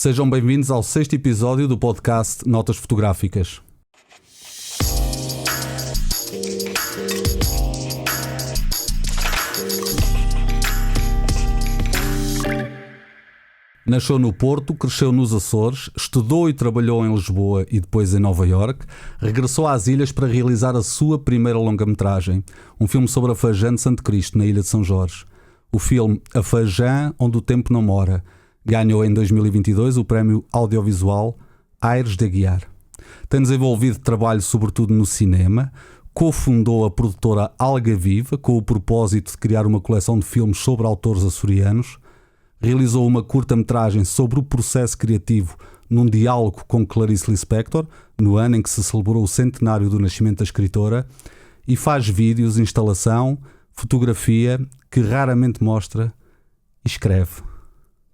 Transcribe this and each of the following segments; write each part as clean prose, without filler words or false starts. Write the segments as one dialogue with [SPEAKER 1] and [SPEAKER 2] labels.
[SPEAKER 1] Sejam bem-vindos ao 6º episódio do podcast Notas Fotográficas. Nasceu no Porto, cresceu nos Açores, estudou e trabalhou em Lisboa e depois em Nova Iorque, regressou às ilhas para realizar a sua primeira longa-metragem, um filme sobre a Fajã de Santo Cristo, na Ilha de São Jorge. O filme A Fajã, onde o tempo não mora, ganhou em 2022 o prémio audiovisual Aires de Aguiar. Tem desenvolvido trabalho sobretudo no cinema, cofundou a produtora Alga Viva com o propósito de criar uma coleção de filmes sobre autores açorianos, realizou uma curta-metragem sobre o processo criativo num diálogo com Clarice Lispector, no ano em que se celebrou o centenário do nascimento da escritora, e faz vídeos, instalação, fotografia, que raramente mostra, e escreve.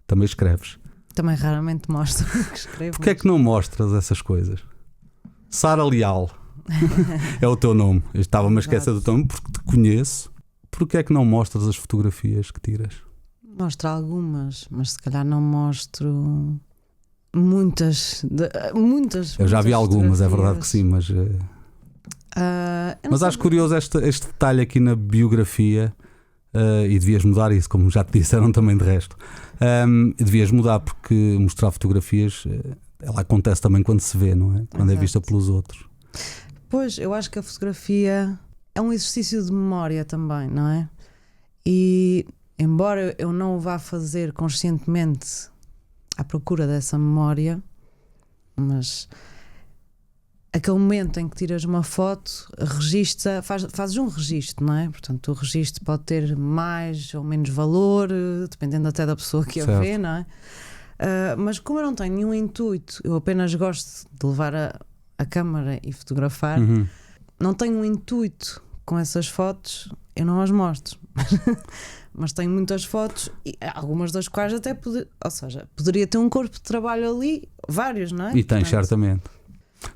[SPEAKER 1] Também escreves.
[SPEAKER 2] Também raramente mostro que escrevo.
[SPEAKER 1] Porquê é que não mostras essas coisas? Sara Leal é o teu nome. Eu estava-me a esquecer do teu nome porque te conheço. Porquê é que não mostras as fotografias que tiras?
[SPEAKER 2] Mostro algumas, mas se calhar não mostro muitas.
[SPEAKER 1] Eu já vi algumas, é verdade que sim, mas acho curioso este detalhe aqui na biografia, e devias mudar isso, como já te disseram também de resto. Devias mudar, porque mostrar fotografias, ela acontece também quando se vê, não é? Quando é vista pelos outros.
[SPEAKER 2] Pois, eu acho que a fotografia é um exercício de memória também, não é? E embora eu não o vá fazer conscientemente à procura dessa memória, mas aquele momento em que tiras uma foto, registra, fazes um registro, não é? Portanto, o registro pode ter mais ou menos valor, dependendo até da pessoa que a vê, não é? Mas como eu não tenho nenhum intuito, eu apenas gosto de levar a câmara e fotografar, não tenho um intuito com essas fotos, eu não as mostro. Mas tenho muitas fotos, e algumas das quais até poderia ter um corpo de trabalho ali, vários, não é?
[SPEAKER 1] E tens, certamente.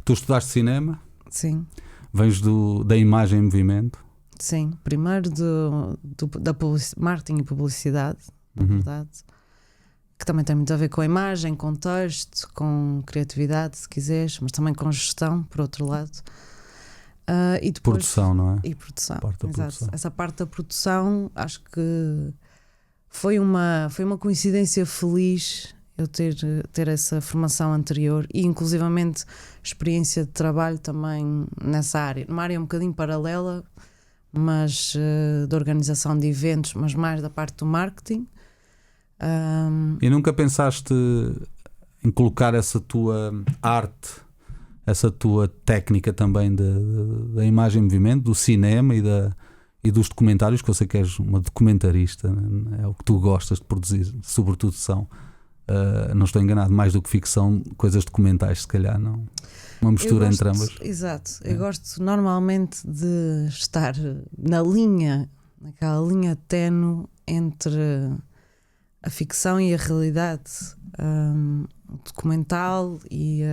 [SPEAKER 1] Tu estudaste cinema?
[SPEAKER 2] Sim.
[SPEAKER 1] Vens da imagem em movimento?
[SPEAKER 2] Sim, primeiro da marketing e publicidade, na verdade, que também tem muito a ver com a imagem, com texto, com criatividade, se quiseres, mas também com gestão, por outro lado. E depois,
[SPEAKER 1] produção, não é?
[SPEAKER 2] E produção,
[SPEAKER 1] parte da
[SPEAKER 2] exato.
[SPEAKER 1] Produção.
[SPEAKER 2] Essa parte da produção, acho que foi uma coincidência feliz eu ter essa formação anterior e inclusivamente experiência de trabalho também nessa área, numa área um bocadinho paralela, mas de organização de eventos, mas mais da parte do marketing.
[SPEAKER 1] E nunca pensaste em colocar essa tua arte, essa tua técnica também da imagem em movimento, do cinema e dos documentários, que eu sei que és uma documentarista, é o que tu gostas de produzir, sobretudo são, não estou enganado, mais do que ficção, coisas documentais, se calhar, não? Uma mistura entre ambas.
[SPEAKER 2] Exato, eu gosto normalmente de estar naquela linha ténue entre a ficção e a realidade, documental e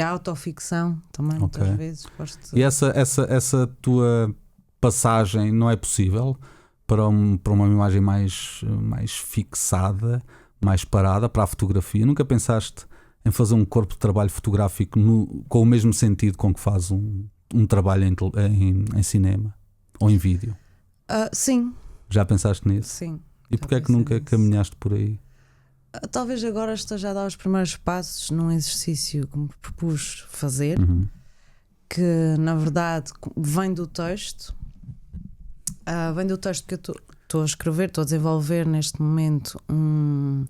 [SPEAKER 2] a autoficção também, muitas vezes.
[SPEAKER 1] E essa tua passagem não é possível para uma imagem mais fixada, mais parada, para a fotografia? Nunca pensaste em fazer um corpo de trabalho fotográfico com o mesmo sentido com que faz um trabalho em cinema ou em vídeo?
[SPEAKER 2] Sim.
[SPEAKER 1] Já pensaste nisso?
[SPEAKER 2] Sim.
[SPEAKER 1] E porquê é que nunca caminhaste por aí?
[SPEAKER 2] Talvez agora esteja a dar os primeiros passos num exercício que me propus fazer, que na verdade vem do texto. Vem do texto que eu estou a escrever, estou a desenvolver neste momento um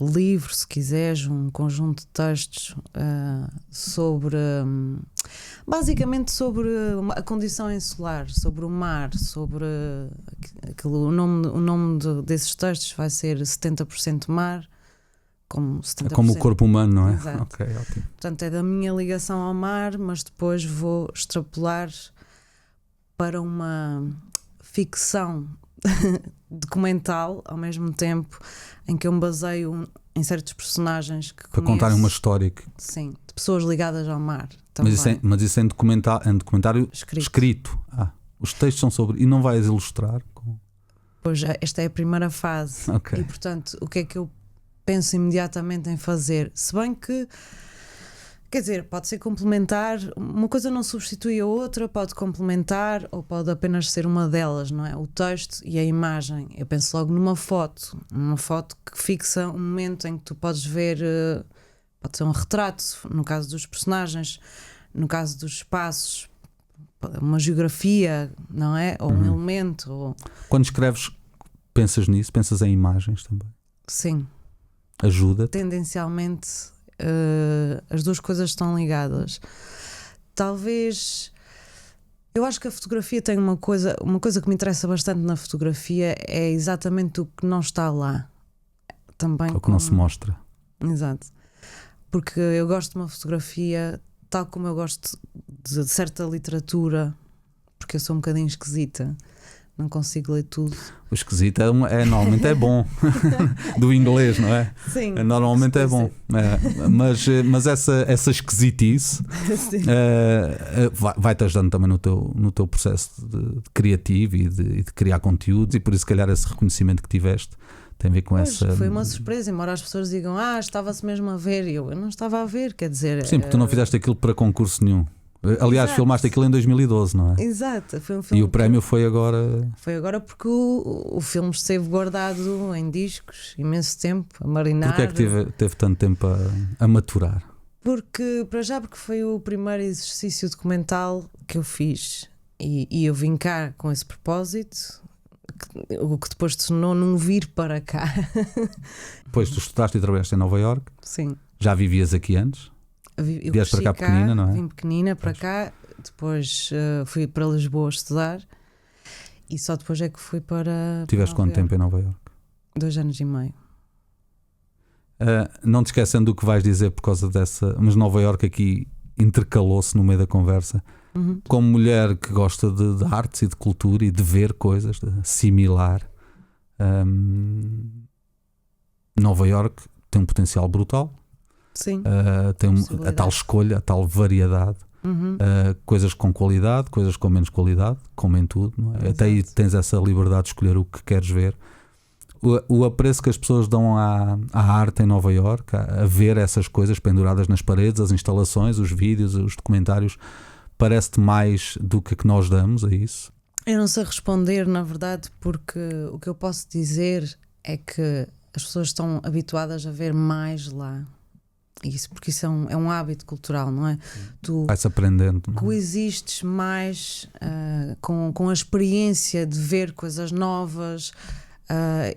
[SPEAKER 2] livro, se quiseres, um conjunto de textos basicamente sobre a condição insular, sobre o mar, sobre o nome desses textos vai ser 70% mar, como 70%.
[SPEAKER 1] É como o corpo humano, não é?
[SPEAKER 2] Exato.
[SPEAKER 1] Ok, ótimo.
[SPEAKER 2] Portanto, é da minha ligação ao mar, mas depois vou extrapolar para uma ficção documental ao mesmo tempo, em que eu me baseio em certos personagens que
[SPEAKER 1] para contarem uma história
[SPEAKER 2] sim, de pessoas ligadas ao mar também.
[SPEAKER 1] Mas isso é em documentário escrito. Os textos são sobre... E não vais ilustrar?
[SPEAKER 2] Pois, esta é a primeira fase.
[SPEAKER 1] Okay.
[SPEAKER 2] E portanto, o que é que eu penso imediatamente em fazer. Se bem que, quer dizer, pode ser complementar, uma coisa não substitui a outra, pode complementar ou pode apenas ser uma delas, não é? O texto e a imagem. Eu penso logo numa foto que fixa um momento em que tu podes ver, pode ser um retrato, no caso dos personagens, no caso dos espaços, uma geografia, não é? Ou um elemento. Ou...
[SPEAKER 1] Quando escreves, pensas nisso? Pensas em imagens também?
[SPEAKER 2] Sim.
[SPEAKER 1] Ajuda?
[SPEAKER 2] Tendencialmente, as duas coisas estão ligadas. Talvez... Eu acho que a fotografia tem uma coisa que me interessa bastante na fotografia é exatamente o que não está lá. Também
[SPEAKER 1] o que não se mostra.
[SPEAKER 2] Exato. Porque eu gosto de uma fotografia tal como eu gosto de certa literatura, porque eu sou um bocadinho esquisita, não consigo ler tudo.
[SPEAKER 1] O esquisito normalmente é bom. Do inglês, não é?
[SPEAKER 2] Sim.
[SPEAKER 1] Normalmente é bom. Mas essa esquisitice vai-te ajudando também no teu processo de criativo e de criar conteúdos, e por isso, se calhar, esse reconhecimento que tiveste tem a ver com essa.
[SPEAKER 2] Foi uma surpresa, embora as pessoas digam, estava-se mesmo a ver, e eu não estava a ver, quer dizer.
[SPEAKER 1] Sim, porque tu não fizeste aquilo para concurso nenhum. Aliás,
[SPEAKER 2] Exato.
[SPEAKER 1] filmaste aquilo em 2012, não é?
[SPEAKER 2] Exato, foi um filme.
[SPEAKER 1] E o prémio foi agora.
[SPEAKER 2] Foi agora porque o filme esteve guardado em discos imenso tempo, a marinar.
[SPEAKER 1] Porquê é que teve tanto tempo a maturar?
[SPEAKER 2] Porque foi o primeiro exercício documental que eu fiz, e eu vim cá com esse propósito, o que depois tornou num vir para cá.
[SPEAKER 1] Depois tu estudaste e trabalhaste em Nova Iorque.
[SPEAKER 2] Sim.
[SPEAKER 1] Já vivias aqui antes?
[SPEAKER 2] Eu
[SPEAKER 1] vieste para cá pequenina, não é?
[SPEAKER 2] Vim pequenina para cá, depois fui para Lisboa estudar e só depois é que fui para.
[SPEAKER 1] Tiveste quanto tempo em Nova Iorque?
[SPEAKER 2] 2 anos e meio.
[SPEAKER 1] Não te esquecendo do que vais dizer por causa dessa. Mas Nova Iorque aqui intercalou-se no meio da conversa. Como mulher que gosta de artes e de cultura e de ver coisas, de assimilar, Nova Iorque tem um potencial brutal.
[SPEAKER 2] Sim.
[SPEAKER 1] Tem a tal escolha, a tal variedade, coisas com qualidade, coisas com menos qualidade, como em tudo, não é? Até aí tens essa liberdade de escolher o que queres ver. O apreço que as pessoas dão à arte em Nova Iorque, a ver essas coisas penduradas nas paredes, as instalações, os vídeos, os documentários, parece-te mais do que nós damos a isso?
[SPEAKER 2] Eu não sei responder, na verdade, porque o que eu posso dizer é que as pessoas estão habituadas a ver mais lá. Porque isso é um hábito cultural, não é? Tu
[SPEAKER 1] vai-se aprendendo, não é?
[SPEAKER 2] Coexistes mais com a experiência de ver coisas novas,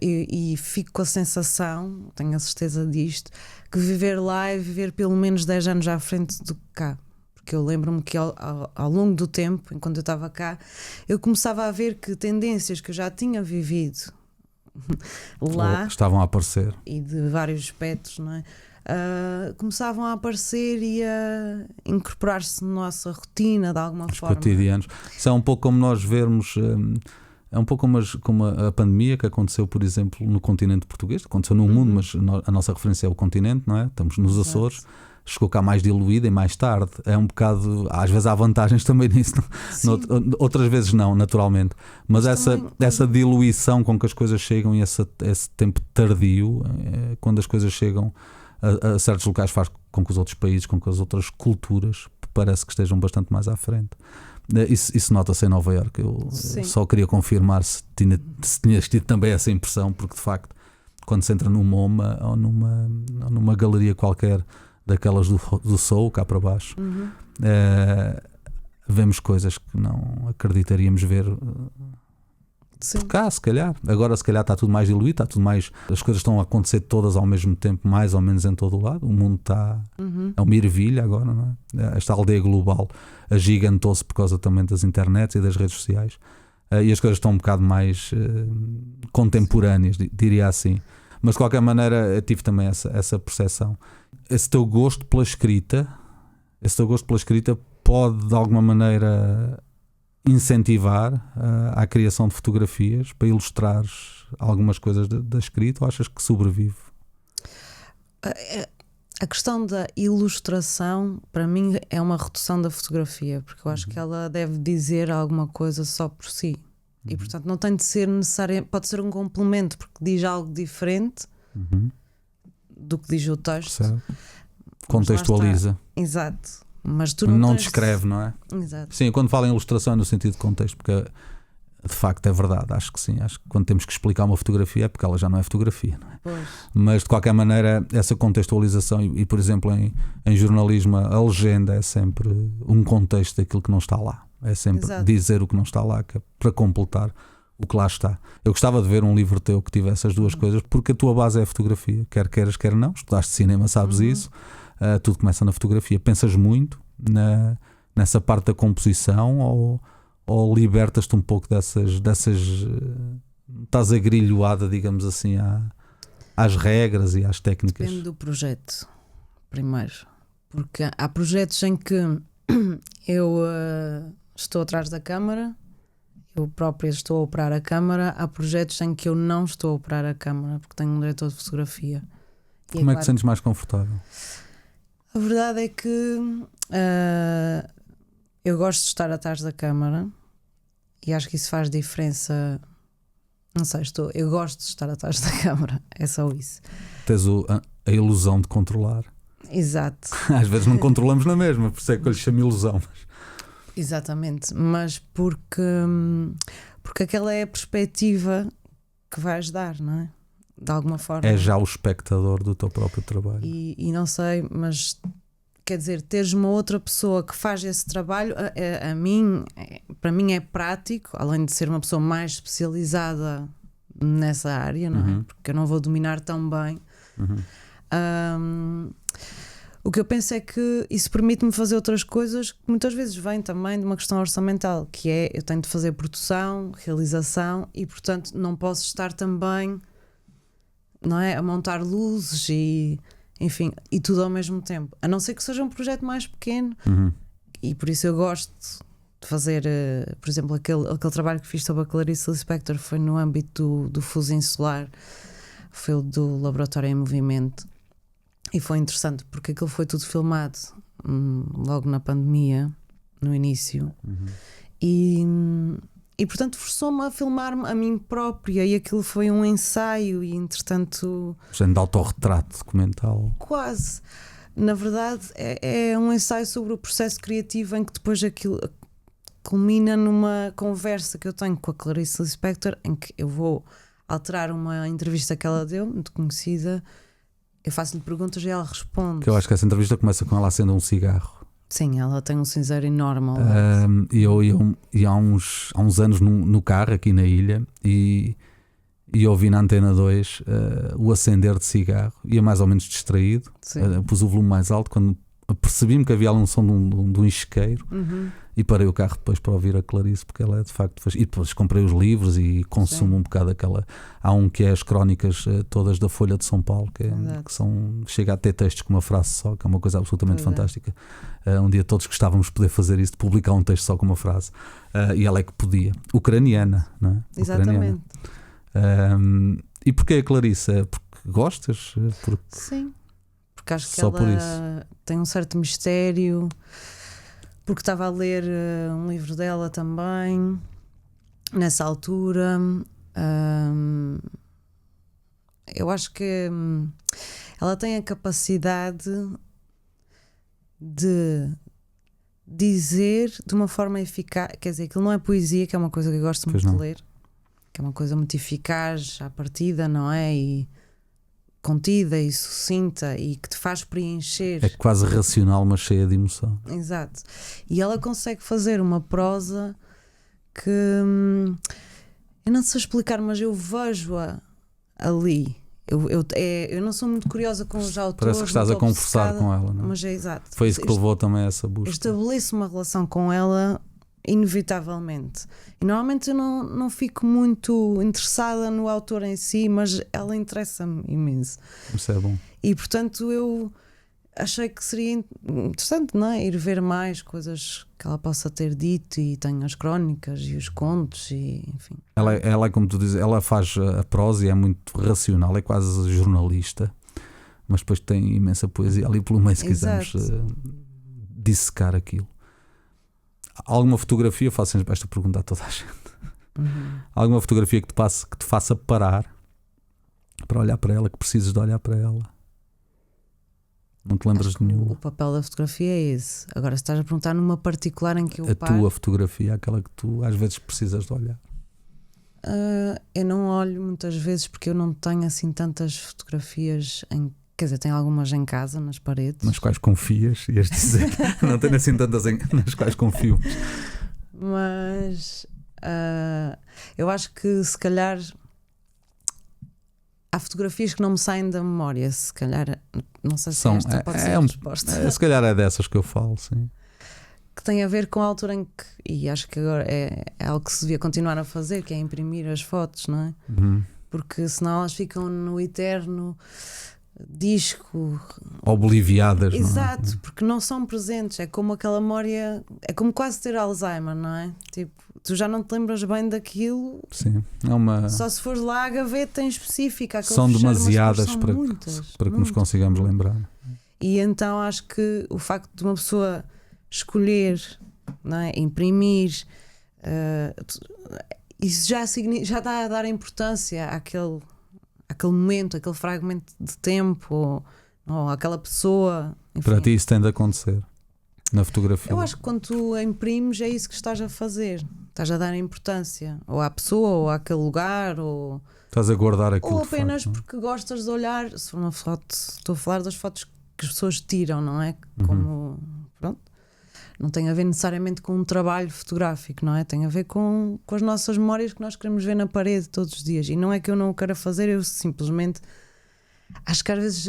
[SPEAKER 2] e fico com a sensação, tenho a certeza disto, que viver lá é viver pelo menos 10 anos à frente do que cá. Porque eu lembro-me que ao longo do tempo, enquanto eu estava cá, eu começava a ver que tendências que eu já tinha vivido lá
[SPEAKER 1] estavam a aparecer,
[SPEAKER 2] e de vários aspectos, não é? Começavam a aparecer e a incorporar-se na nossa rotina de alguma forma.
[SPEAKER 1] Cotidianos. Isso é um pouco como nós vermos, é um pouco como a pandemia que aconteceu, por exemplo, no continente português, aconteceu no mundo, mas a nossa referência é o continente, não é? Estamos nos Açores. Chegou cá mais diluída e mais tarde. É um bocado, às vezes há vantagens também nisso, outras vezes não, naturalmente. Mas essa diluição com que as coisas chegam e esse tempo tardio, quando as coisas chegam a certos locais, faz com que os outros países, com que as outras culturas, parece que estejam bastante mais à frente. Isso nota-se em Nova Iorque. Eu só queria confirmar se tinhas tido também essa impressão, porque de facto, quando se entra num MoMA ou numa galeria qualquer daquelas do Soul, cá para baixo, vemos coisas que não acreditaríamos ver por cá, se calhar. Agora se calhar está tudo mais diluído, está tudo mais, as coisas estão a acontecer todas ao mesmo tempo, mais ou menos em todo o lado. O mundo está é uma ervilha agora, não é? Esta aldeia global agigantou-se por causa também das internets e das redes sociais, e as coisas estão um bocado mais contemporâneas, diria assim. Mas de qualquer maneira eu tive também essa percepção. Esse teu gosto pela escrita pode de alguma maneira incentivar à criação de fotografias para ilustrar algumas coisas da escrita, ou achas que sobrevive?
[SPEAKER 2] A questão da ilustração para mim é uma redução da fotografia, porque eu acho que ela deve dizer alguma coisa só por si, e portanto não tem de ser necessário, pode ser um complemento porque diz algo diferente, do que diz o texto.
[SPEAKER 1] Certo. Contextualiza.
[SPEAKER 2] Exato. Mas tu não tens...
[SPEAKER 1] descreve, não é?
[SPEAKER 2] Exato.
[SPEAKER 1] Sim, quando falo em ilustração é no sentido de contexto, porque de facto é verdade, acho que sim. Acho que quando temos que explicar uma fotografia é porque ela já não é fotografia, não é?
[SPEAKER 2] Pois.
[SPEAKER 1] Mas de qualquer maneira, essa contextualização, e por exemplo em jornalismo, a legenda é sempre um contexto daquilo que não está lá. É sempre
[SPEAKER 2] Exato.
[SPEAKER 1] dizer o que não está lá, que é para completar o que lá está. Eu gostava de ver um livro teu que tivesse as duas coisas, porque a tua base é a fotografia, quer queiras, quer não. Estudaste cinema, sabes isso. Tudo começa na fotografia. Pensas muito nessa parte da composição ou libertas-te um pouco dessas estás agrilhoada, digamos assim, às regras e às técnicas?
[SPEAKER 2] Depende do projeto, primeiro. Porque há projetos em que eu estou atrás da câmara, eu própria estou a operar a câmara. Há projetos em que eu não estou a operar a câmara porque tenho um diretor de fotografia. E
[SPEAKER 1] Como é que te sentes mais confortável?
[SPEAKER 2] A verdade é que eu gosto de estar atrás da câmara e acho que isso faz diferença. Não sei, eu gosto de estar atrás da câmara, é só isso.
[SPEAKER 1] Tens a ilusão de controlar.
[SPEAKER 2] Exato.
[SPEAKER 1] Às vezes não controlamos na mesma, por isso é que eu lhe chamo ilusão.
[SPEAKER 2] Exatamente, mas porque aquela é a perspectiva que vais dar, não é? De alguma forma.
[SPEAKER 1] É já o espectador do teu próprio trabalho.
[SPEAKER 2] E não sei, mas quer dizer, teres uma outra pessoa que faz esse trabalho, para mim é prático, além de ser uma pessoa mais especializada nessa área, não é? Porque eu não vou dominar tão bem. O que eu penso é que isso permite-me fazer outras coisas que muitas vezes vêm também de uma questão orçamental, que é, eu tenho de fazer produção, realização e portanto não posso estar também, não é, a montar luzes e enfim, e tudo ao mesmo tempo, a não ser que seja um projeto mais pequeno. E por isso eu gosto de fazer, por exemplo, aquele trabalho que fiz sobre a Clarice Lispector foi no âmbito do fuso insular, foi o do Laboratório em Movimento. E foi interessante porque aquilo foi tudo filmado logo na pandemia, no início. E portanto forçou-me a filmar-me a mim própria e aquilo foi um ensaio e entretanto...
[SPEAKER 1] De autorretrato documental.
[SPEAKER 2] Quase. Na verdade é um ensaio sobre o processo criativo em que depois aquilo culmina numa conversa que eu tenho com a Clarice Lispector, em que eu vou alterar uma entrevista que ela deu, muito conhecida. Eu faço-lhe perguntas e ela responde.
[SPEAKER 1] Que eu acho que essa entrevista começa com ela acendendo um cigarro.
[SPEAKER 2] Sim, ela tem um cinzeiro enorme.
[SPEAKER 1] E há uns anos no carro aqui na ilha e ouvi na Antena 2 o acender de cigarro. Ia mais ou menos distraído. Pus o volume mais alto quando percebi-me que havia um som de um isqueiro. E parei o carro depois para ouvir a Clarice, porque ela é de facto... E depois comprei os livros e consumo um bocado aquela... Há um que é as crónicas todas da Folha de São Paulo, que chega a ter textos com uma frase só, que é uma coisa absolutamente fantástica. Um dia todos gostávamos de poder fazer isso, de publicar um texto só com uma frase. E ela é que podia. Ucraniana, não é?
[SPEAKER 2] Exatamente.
[SPEAKER 1] E porquê a Clarice? É porque gostas?
[SPEAKER 2] Sim, porque acho que
[SPEAKER 1] só
[SPEAKER 2] ela tem um certo mistério... Porque estava a ler um livro dela também nessa altura. Eu acho que ela tem a capacidade de dizer de uma forma eficaz. Quer dizer, aquilo não é poesia, que é uma coisa que eu gosto muito de ler, que é uma coisa muito eficaz à partida, não é? E contida e sucinta e que te faz preencher.
[SPEAKER 1] É quase racional, mas cheia de emoção.
[SPEAKER 2] Exato. E ela consegue fazer uma prosa que eu não sei explicar, mas eu vejo-a ali. Eu não sou muito curiosa com os autores.
[SPEAKER 1] Parece que estás a conversar com ela, não é?
[SPEAKER 2] Mas é exato.
[SPEAKER 1] Foi isso que levou também a essa busca.
[SPEAKER 2] Estabeleço uma relação com ela inevitavelmente. E normalmente eu não fico muito interessada no autor em si, mas ela interessa-me imenso.
[SPEAKER 1] Isso é bom.
[SPEAKER 2] E portanto eu achei que seria interessante, não é? Ir ver mais coisas que ela possa ter dito, e tem as crónicas e os contos e enfim.
[SPEAKER 1] Ela, como tu dizes, ela faz a prosa e é muito racional, é quase jornalista, mas depois tem imensa poesia ali pelo meio, se quisermos dissecar aquilo. Alguma fotografia, faço sempre esta pergunta a toda a gente. Alguma fotografia que te faça parar para olhar para ela, que precises de olhar para ela? Não te lembras
[SPEAKER 2] Acho
[SPEAKER 1] de
[SPEAKER 2] que
[SPEAKER 1] nenhuma?
[SPEAKER 2] o papel da fotografia é esse. Agora, se estás a perguntar numa particular em que eu
[SPEAKER 1] A
[SPEAKER 2] paro,
[SPEAKER 1] tua fotografia, aquela que tu às vezes precisas de olhar.
[SPEAKER 2] eu não olho muitas vezes porque eu não tenho assim tantas fotografias em. Quer dizer, tenho algumas em casa, nas paredes.
[SPEAKER 1] Nas quais confias, ias dizer. Não tenho assim tantas nas quais confio.
[SPEAKER 2] Mas eu acho que se calhar há fotografias que não me saem da memória. Se calhar, não sei se esta pode ser a resposta.
[SPEAKER 1] Se calhar é dessas que eu falo, sim.
[SPEAKER 2] Que tem a ver com a altura em que, e acho que agora é algo que se devia continuar a fazer, que é imprimir as fotos, não é?
[SPEAKER 1] Uhum.
[SPEAKER 2] Porque senão elas ficam no eterno disco.
[SPEAKER 1] Obliviadas,
[SPEAKER 2] Exato,
[SPEAKER 1] não é?
[SPEAKER 2] porque não são presentes. É como aquela memória, é como quase ter Alzheimer, não é? Tipo, tu já não te lembras bem daquilo.
[SPEAKER 1] Sim, é uma.
[SPEAKER 2] Só se fores lá à gaveta em específica.
[SPEAKER 1] São demasiadas
[SPEAKER 2] são
[SPEAKER 1] para
[SPEAKER 2] muitas,
[SPEAKER 1] que nos consigamos lembrar.
[SPEAKER 2] E então acho que o facto de uma pessoa escolher, não é? Imprimir, isso já está a dar importância àquele momento, aquele fragmento de tempo, ou àquela pessoa. Enfim.
[SPEAKER 1] Para ti isso tem de acontecer na fotografia.
[SPEAKER 2] Eu acho que quando tu imprimes é isso que estás a fazer. Estás a dar importância ou à pessoa, ou àquele lugar, ou
[SPEAKER 1] estás a guardar aquilo.
[SPEAKER 2] ou apenas
[SPEAKER 1] de facto,
[SPEAKER 2] porque gostas de olhar. Se for uma foto, estou a falar das fotos que as pessoas tiram, não é? Como, pronto, não tem a ver necessariamente com um trabalho fotográfico, não é? Tem a ver com as nossas memórias que nós queremos ver na parede todos os dias. E não é que eu não o queira fazer, eu simplesmente acho que às vezes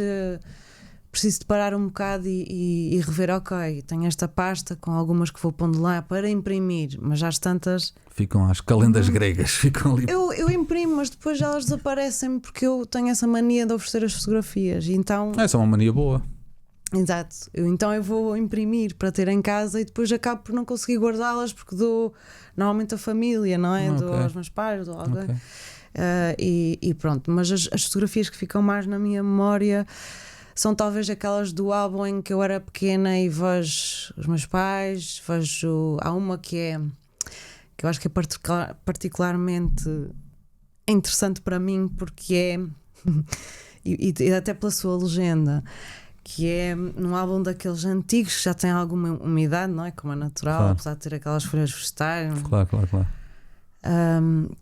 [SPEAKER 2] preciso de parar um bocado e rever, ok, tenho esta pasta com algumas que vou pondo lá para imprimir, mas já as tantas
[SPEAKER 1] ficam as calendas gregas, ficam ali.
[SPEAKER 2] eu imprimo, mas depois elas desaparecem porque eu tenho essa mania de oferecer as fotografias. E então,
[SPEAKER 1] Essa é uma mania boa.
[SPEAKER 2] exato, então eu vou imprimir para ter em casa e depois acabo por não conseguir guardá-las porque dou normalmente a família, não é? Dou aos meus pais, dou a alguém.
[SPEAKER 1] Ok.
[SPEAKER 2] E pronto, mas as fotografias que ficam mais na minha memória são talvez aquelas do álbum em que eu era pequena e vejo os meus pais, vejo. Há uma que eu acho que é particularmente interessante para mim porque é e até pela sua legenda, que é num álbum daqueles antigos que já tem alguma umidade, não é? Como é natural,
[SPEAKER 1] Claro.
[SPEAKER 2] apesar de ter aquelas folhas vegetais.
[SPEAKER 1] Claro.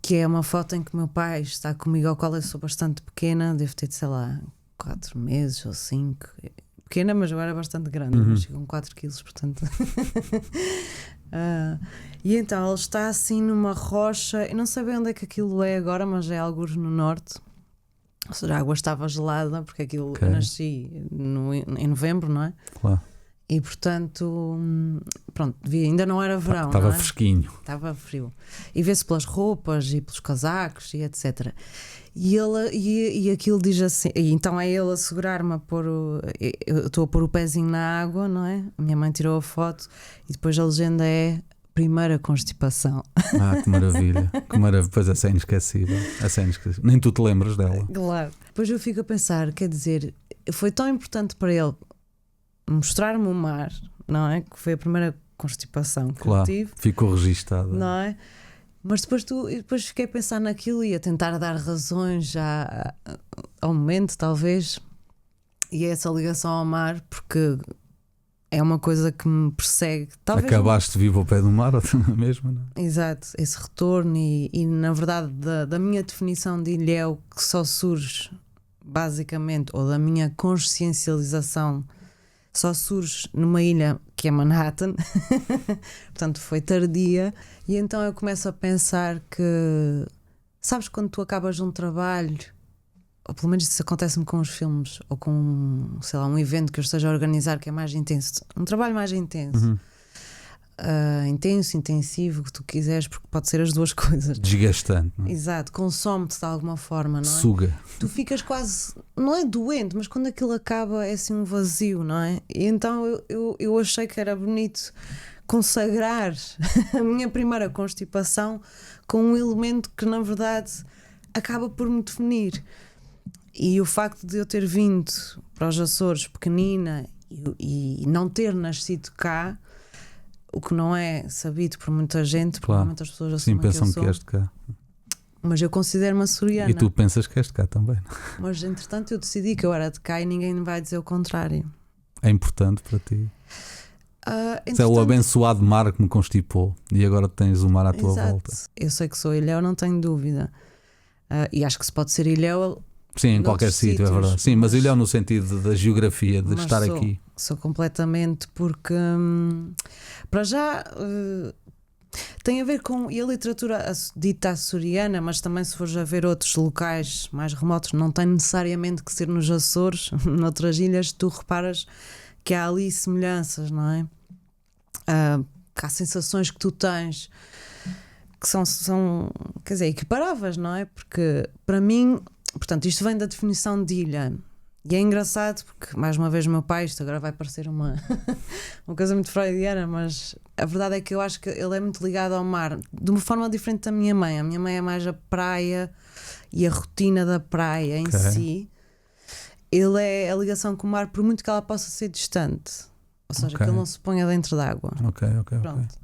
[SPEAKER 2] Que é uma foto em que o meu pai está comigo, ao qual eu sou bastante pequena, devo ter, sei lá, 4 meses ou 5. Pequena, mas agora é bastante grande, mas chegam 4 quilos, portanto. E então ele está assim numa rocha, eu não sei bem onde é que aquilo é agora, mas é algures no norte. Ou seja, a água estava gelada, porque aquilo eu nasci em novembro, não é?
[SPEAKER 1] Claro.
[SPEAKER 2] E portanto, pronto, ainda não era verão.
[SPEAKER 1] Estava
[SPEAKER 2] não é?
[SPEAKER 1] fresquinho.
[SPEAKER 2] Estava frio. E vê-se pelas roupas e pelos casacos e etc. E aquilo diz assim. E então é ele a segurar-me a pôr eu estou a pôr o pezinho na água, não é? A minha mãe tirou a foto e depois a legenda é primeira constipação.
[SPEAKER 1] Que maravilha. Que maravilha. Pois essa é inesquecível. Nem tu te lembras dela.
[SPEAKER 2] Claro. Depois eu fico a pensar, quer dizer, foi tão importante para ele mostrar-me o mar, não é? Que foi a primeira constipação que eu tive.
[SPEAKER 1] Ficou registada.
[SPEAKER 2] Não é? Mas depois fiquei a pensar naquilo e a tentar dar razões já ao momento, talvez, e essa ligação ao mar, porque é uma coisa que me persegue. Talvez
[SPEAKER 1] acabaste vivo ao pé do mar, mesmo, não é?
[SPEAKER 2] Exato, esse retorno e na verdade da minha definição de ilhéu que só surge basicamente, ou da minha consciencialização só surge numa ilha que é Manhattan. Portanto foi tardia. E então eu começo a pensar que, sabes, quando tu acabas um trabalho, ou pelo menos isso acontece-me com os filmes, ou com, sei lá, um evento que eu esteja a organizar que é mais intenso, um trabalho mais intenso, intenso, intensivo, que tu quiseres, porque pode ser as duas coisas.
[SPEAKER 1] Desgastante, não é?
[SPEAKER 2] Exato, consome-te de alguma forma, não é?
[SPEAKER 1] Suga.
[SPEAKER 2] Tu ficas quase, não é doente, mas quando aquilo acaba é assim um vazio, não é? E então eu achei que era bonito consagrar a minha primeira constipação com um elemento que na verdade acaba por me definir. E o facto de eu ter vindo para os Açores pequenina e não ter nascido cá, o que não é sabido por muita gente, porque muitas pessoas assumem
[SPEAKER 1] Sim, pensam
[SPEAKER 2] que eu sou.
[SPEAKER 1] Que és de cá.
[SPEAKER 2] Mas eu considero-me açoriana.
[SPEAKER 1] E tu pensas que és de cá também.
[SPEAKER 2] Mas entretanto eu decidi que eu era de cá e ninguém me vai dizer o contrário.
[SPEAKER 1] É importante para ti? É o
[SPEAKER 2] Entretanto,
[SPEAKER 1] abençoado mar que me constipou e agora tens o mar à tua
[SPEAKER 2] exato.
[SPEAKER 1] volta.
[SPEAKER 2] Eu sei que sou ilhéu, não tenho dúvida. E acho que se pode ser ilhéu.
[SPEAKER 1] Sim, em
[SPEAKER 2] Noutros
[SPEAKER 1] qualquer sítio, é
[SPEAKER 2] sítios,
[SPEAKER 1] verdade. Sim, mas
[SPEAKER 2] mas-
[SPEAKER 1] ilhéu no sentido da geografia, de
[SPEAKER 2] Mas
[SPEAKER 1] estar
[SPEAKER 2] sou.
[SPEAKER 1] aqui.
[SPEAKER 2] Sou completamente, porque para já tem a ver com. E a literatura dita açoriana, mas também se fores a ver outros locais mais remotos, não tem necessariamente que ser nos Açores, noutras ilhas, tu reparas que há ali semelhanças, não é? Que há sensações que tu tens que são, quer dizer, equiparáveis, não é? Porque para mim, portanto, isto vem da definição de ilha. E é engraçado porque, mais uma vez, o meu pai, isto agora vai parecer uma coisa muito freudiana, mas a verdade é que eu acho que ele é muito ligado ao mar de uma forma diferente da minha mãe. A minha mãe é mais a praia e a rotina da praia em si. Ele é a ligação com o mar, por muito que ela possa ser distante, ou seja, que ele não se ponha dentro d'água.
[SPEAKER 1] Ok.
[SPEAKER 2] Pronto.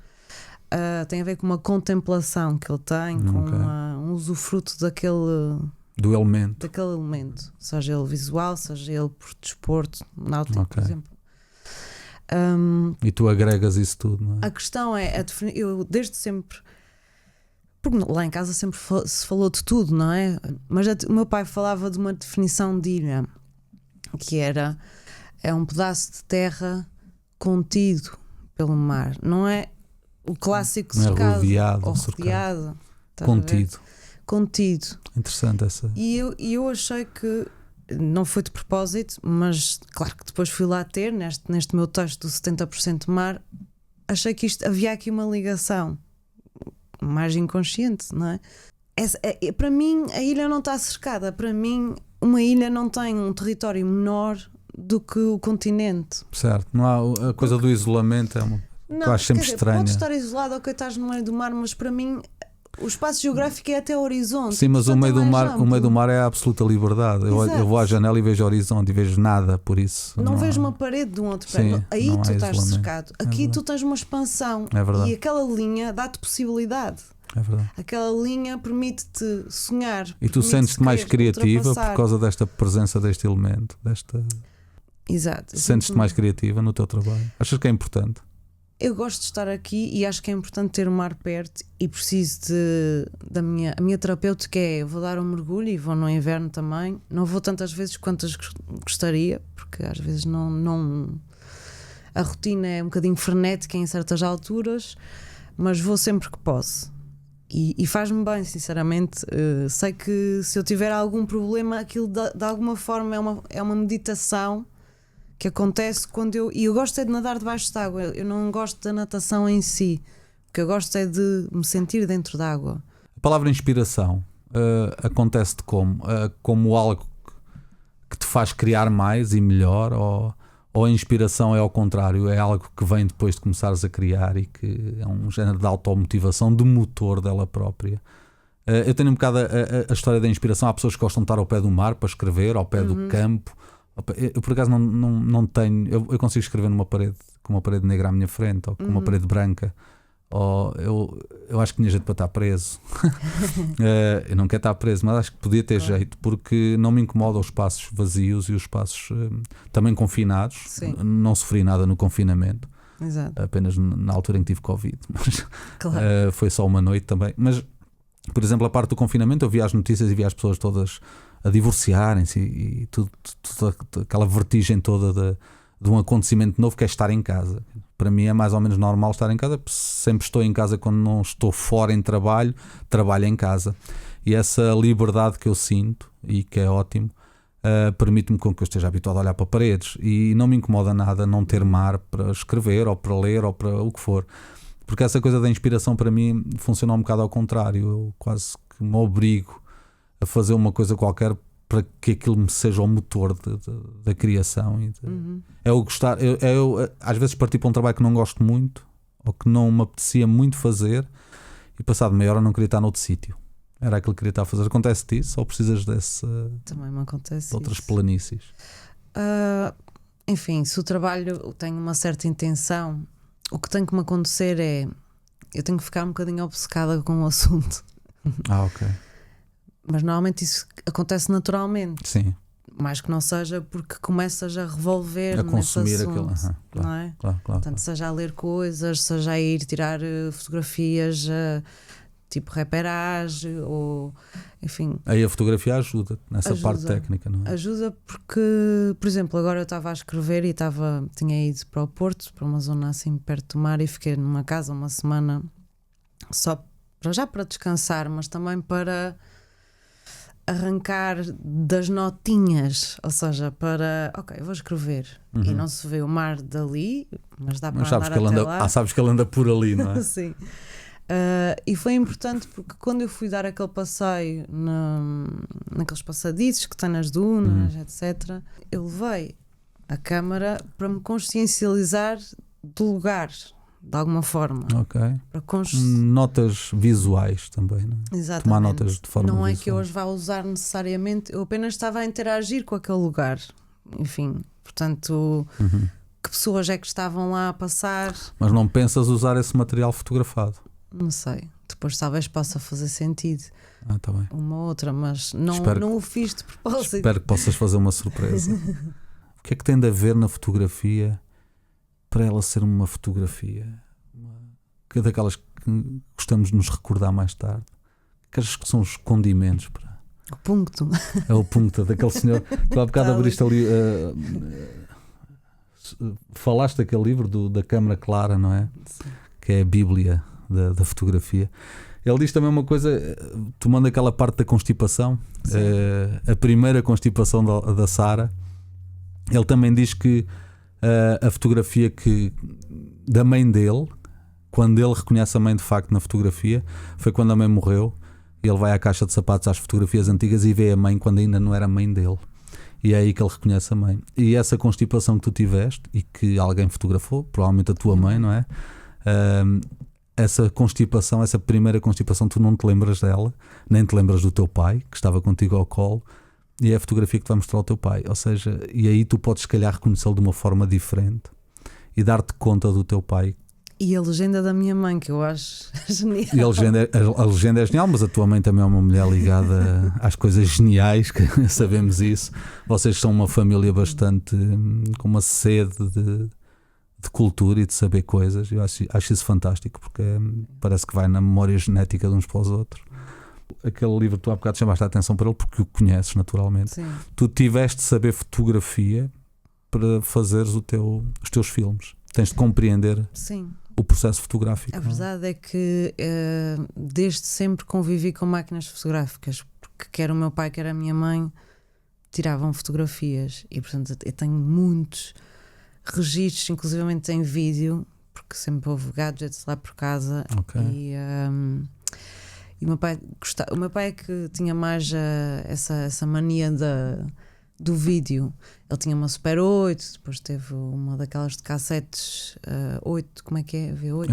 [SPEAKER 2] Tem a ver com uma contemplação que ele tem, com um usufruto daquele elemento, seja ele visual, seja ele por desporto, náutico, por exemplo.
[SPEAKER 1] E tu agregas isso tudo, não é?
[SPEAKER 2] A questão é, eu desde sempre, porque lá em casa sempre se falou de tudo, não é? Mas o meu pai falava de uma definição de ilha, que é um pedaço de terra contido pelo mar, não é o clássico cercado,
[SPEAKER 1] rodeado,
[SPEAKER 2] ou rodeado, contido.
[SPEAKER 1] Interessante essa.
[SPEAKER 2] E eu achei que não foi de propósito, mas claro que depois fui lá ter neste meu texto do 70% mar, achei que havia aqui uma ligação mais inconsciente, não é? Para mim a ilha não está cercada, para mim uma ilha não tem um território menor do que o continente.
[SPEAKER 1] Certo, não há a coisa do isolamento, é uma que eu acho sempre estranha.
[SPEAKER 2] Pode estar isolado ou que estás no meio do mar, mas para mim o espaço geográfico é até o horizonte.
[SPEAKER 1] Sim, mas o meio do mar é a absoluta liberdade. Eu vou à janela e vejo o horizonte e vejo nada, por isso.
[SPEAKER 2] Não vejo uma parede de um outro pé. Aí tu estás cercado. Aqui tu tens uma expansão.
[SPEAKER 1] É verdade.
[SPEAKER 2] E aquela linha dá-te possibilidade.
[SPEAKER 1] É verdade.
[SPEAKER 2] Aquela linha permite-te sonhar.
[SPEAKER 1] E tu sentes-te mais criativa por causa desta presença deste elemento,
[SPEAKER 2] Exato.
[SPEAKER 1] Sentes-te mais criativa no teu trabalho? Achas que é importante?
[SPEAKER 2] Eu gosto de estar aqui e acho que é importante ter o mar perto, e preciso a minha terapêutica eu vou dar um mergulho e vou no inverno também. Não vou tantas vezes quantas gostaria, porque às vezes não a rotina é um bocadinho frenética em certas alturas, mas vou sempre que posso. E faz-me bem, sinceramente. Sei que se eu tiver algum problema, aquilo de alguma forma é uma meditação que acontece quando eu gosto é de nadar debaixo de água. Eu não gosto da natação em si. O que eu gosto é de me sentir dentro da água.
[SPEAKER 1] A palavra inspiração acontece-te como algo que te faz criar mais e melhor, ou a inspiração é ao contrário, é algo que vem depois de começares a criar e que é um género de automotivação, de motor dela própria? Eu tenho um bocado a história da inspiração. Há pessoas que gostam de estar ao pé do mar para escrever, ao pé do campo. Eu por acaso não tenho. Eu consigo escrever numa parede, com uma parede negra à minha frente, ou com uma parede branca. Ou eu acho que tinha jeito para estar preso. Eu não quero estar preso, mas acho que podia ter jeito, porque não me incomoda os espaços vazios e os espaços também confinados.
[SPEAKER 2] Sim.
[SPEAKER 1] Não sofri nada no confinamento.
[SPEAKER 2] Exato.
[SPEAKER 1] Apenas na altura em que tive Covid, mas
[SPEAKER 2] Claro.
[SPEAKER 1] foi só uma noite também. Mas, por exemplo, a parte do confinamento, eu via as notícias e via as pessoas todas a divorciarem-se e tudo, aquela vertigem toda de um acontecimento novo que é estar em casa. Para mim é mais ou menos normal estar em casa, sempre estou em casa quando não estou fora em trabalho em casa. E essa liberdade que eu sinto, e que é ótimo, permite-me com que eu esteja habituado a olhar para paredes, e não me incomoda nada não ter mar para escrever ou para ler ou para o que for, porque essa coisa da inspiração para mim funciona um bocado ao contrário. Eu quase que me obrigo a fazer uma coisa qualquer para que aquilo me seja o motor da criação. É o gostar. Eu às vezes parti para um trabalho que não gosto muito, ou que não me apetecia muito fazer, e passado meia hora não queria estar noutro sítio. Era aquilo que queria estar a fazer. Acontece-te isso? Ou precisas
[SPEAKER 2] Também me acontece
[SPEAKER 1] de outras
[SPEAKER 2] isso.
[SPEAKER 1] planícies?
[SPEAKER 2] Enfim, se o trabalho tem uma certa intenção, o que tem que me acontecer é eu tenho que ficar um bocadinho obcecada com o assunto.
[SPEAKER 1] Ok.
[SPEAKER 2] Mas normalmente isso acontece naturalmente.
[SPEAKER 1] Sim.
[SPEAKER 2] mais que não seja porque começas a revolver
[SPEAKER 1] A
[SPEAKER 2] nesse
[SPEAKER 1] consumir
[SPEAKER 2] assunto,
[SPEAKER 1] aquilo.
[SPEAKER 2] não é?
[SPEAKER 1] Claro.
[SPEAKER 2] Portanto, seja a ler coisas, seja a ir tirar fotografias tipo reperagem, ou enfim.
[SPEAKER 1] Aí a fotografia ajuda nessa
[SPEAKER 2] Ajuda.
[SPEAKER 1] parte técnica, não é?
[SPEAKER 2] Ajuda porque, por exemplo, agora eu estava a escrever e tinha ido para o Porto, para uma zona assim perto do mar, e fiquei numa casa uma semana só para descansar, mas também para arrancar das notinhas, ou seja, ok, vou escrever e não se vê o mar dali, mas dá para andar até lá.
[SPEAKER 1] Sabes que ele anda por ali, não é?
[SPEAKER 2] Sim. E foi importante porque quando eu fui dar aquele passeio naqueles passadiços que tem nas dunas, etc., eu levei a câmara para me consciencializar do lugar, de alguma forma.
[SPEAKER 1] Ok.
[SPEAKER 2] Para
[SPEAKER 1] Notas visuais também, não é?
[SPEAKER 2] Exatamente.
[SPEAKER 1] Tomar notas de forma
[SPEAKER 2] Não é
[SPEAKER 1] visual.
[SPEAKER 2] que eu hoje vá usar necessariamente, eu apenas estava a interagir com aquele lugar. Enfim, portanto, que pessoas é que estavam lá a passar?
[SPEAKER 1] Mas não pensas usar esse material fotografado?
[SPEAKER 2] Não sei. Depois talvez possa fazer sentido
[SPEAKER 1] Tá bem.
[SPEAKER 2] uma outra, mas não o fiz de propósito.
[SPEAKER 1] Espero que possas fazer uma surpresa. O que é que tem de haver na fotografia para ela ser uma fotografia? Que é daquelas que gostamos de nos recordar mais tarde. Que são os condimentos para...
[SPEAKER 2] O ponto.
[SPEAKER 1] É o ponto daquele senhor. Tu há bocado abriste ali. Falaste daquele livro da Câmara Clara, não é?
[SPEAKER 2] Sim.
[SPEAKER 1] Que é a Bíblia da fotografia. Ele diz também uma coisa, tomando aquela parte da constipação, a primeira constipação da Sara. Ele também diz que a fotografia da mãe dele, quando ele reconhece a mãe de facto na fotografia, foi quando a mãe morreu. Ele vai à caixa de sapatos, às fotografias antigas, e vê a mãe quando ainda não era mãe dele. E é aí que ele reconhece a mãe. E essa constipação que tu tiveste e que alguém fotografou, provavelmente a tua mãe, não é? Essa constipação, essa primeira constipação, tu não te lembras dela, nem te lembras do teu pai, que estava contigo ao colo, e é a fotografia que te vai mostrar ao teu pai. Ou seja, e aí tu podes, se calhar, reconhecê-lo de uma forma diferente e dar-te conta do teu pai.
[SPEAKER 2] E a legenda da minha mãe, que eu acho genial.
[SPEAKER 1] E a legenda é genial, mas a tua mãe também é uma mulher ligada às coisas geniais, que sabemos isso. Vocês são uma família bastante com uma sede de cultura e de saber coisas. Eu acho isso fantástico, porque parece que vai na memória genética de uns para os outros. Aquele livro que tu há bocado chamaste a atenção para ele porque o conheces naturalmente.
[SPEAKER 2] Sim.
[SPEAKER 1] Tu tiveste de saber fotografia para fazeres os teus filmes. Tens de compreender
[SPEAKER 2] Sim.
[SPEAKER 1] o processo fotográfico.
[SPEAKER 2] A verdade é que desde sempre convivi com máquinas fotográficas, porque quer o meu pai, quer a minha mãe tiravam fotografias, e portanto eu tenho muitos registros, inclusivamente em vídeo, porque sempre houve gadgets lá por casa.
[SPEAKER 1] Ok.
[SPEAKER 2] E o meu pai gostava, o meu pai é que tinha mais essa mania do vídeo. Ele tinha uma Super 8, depois teve uma daquelas de cassetes 8, como é que é? V8?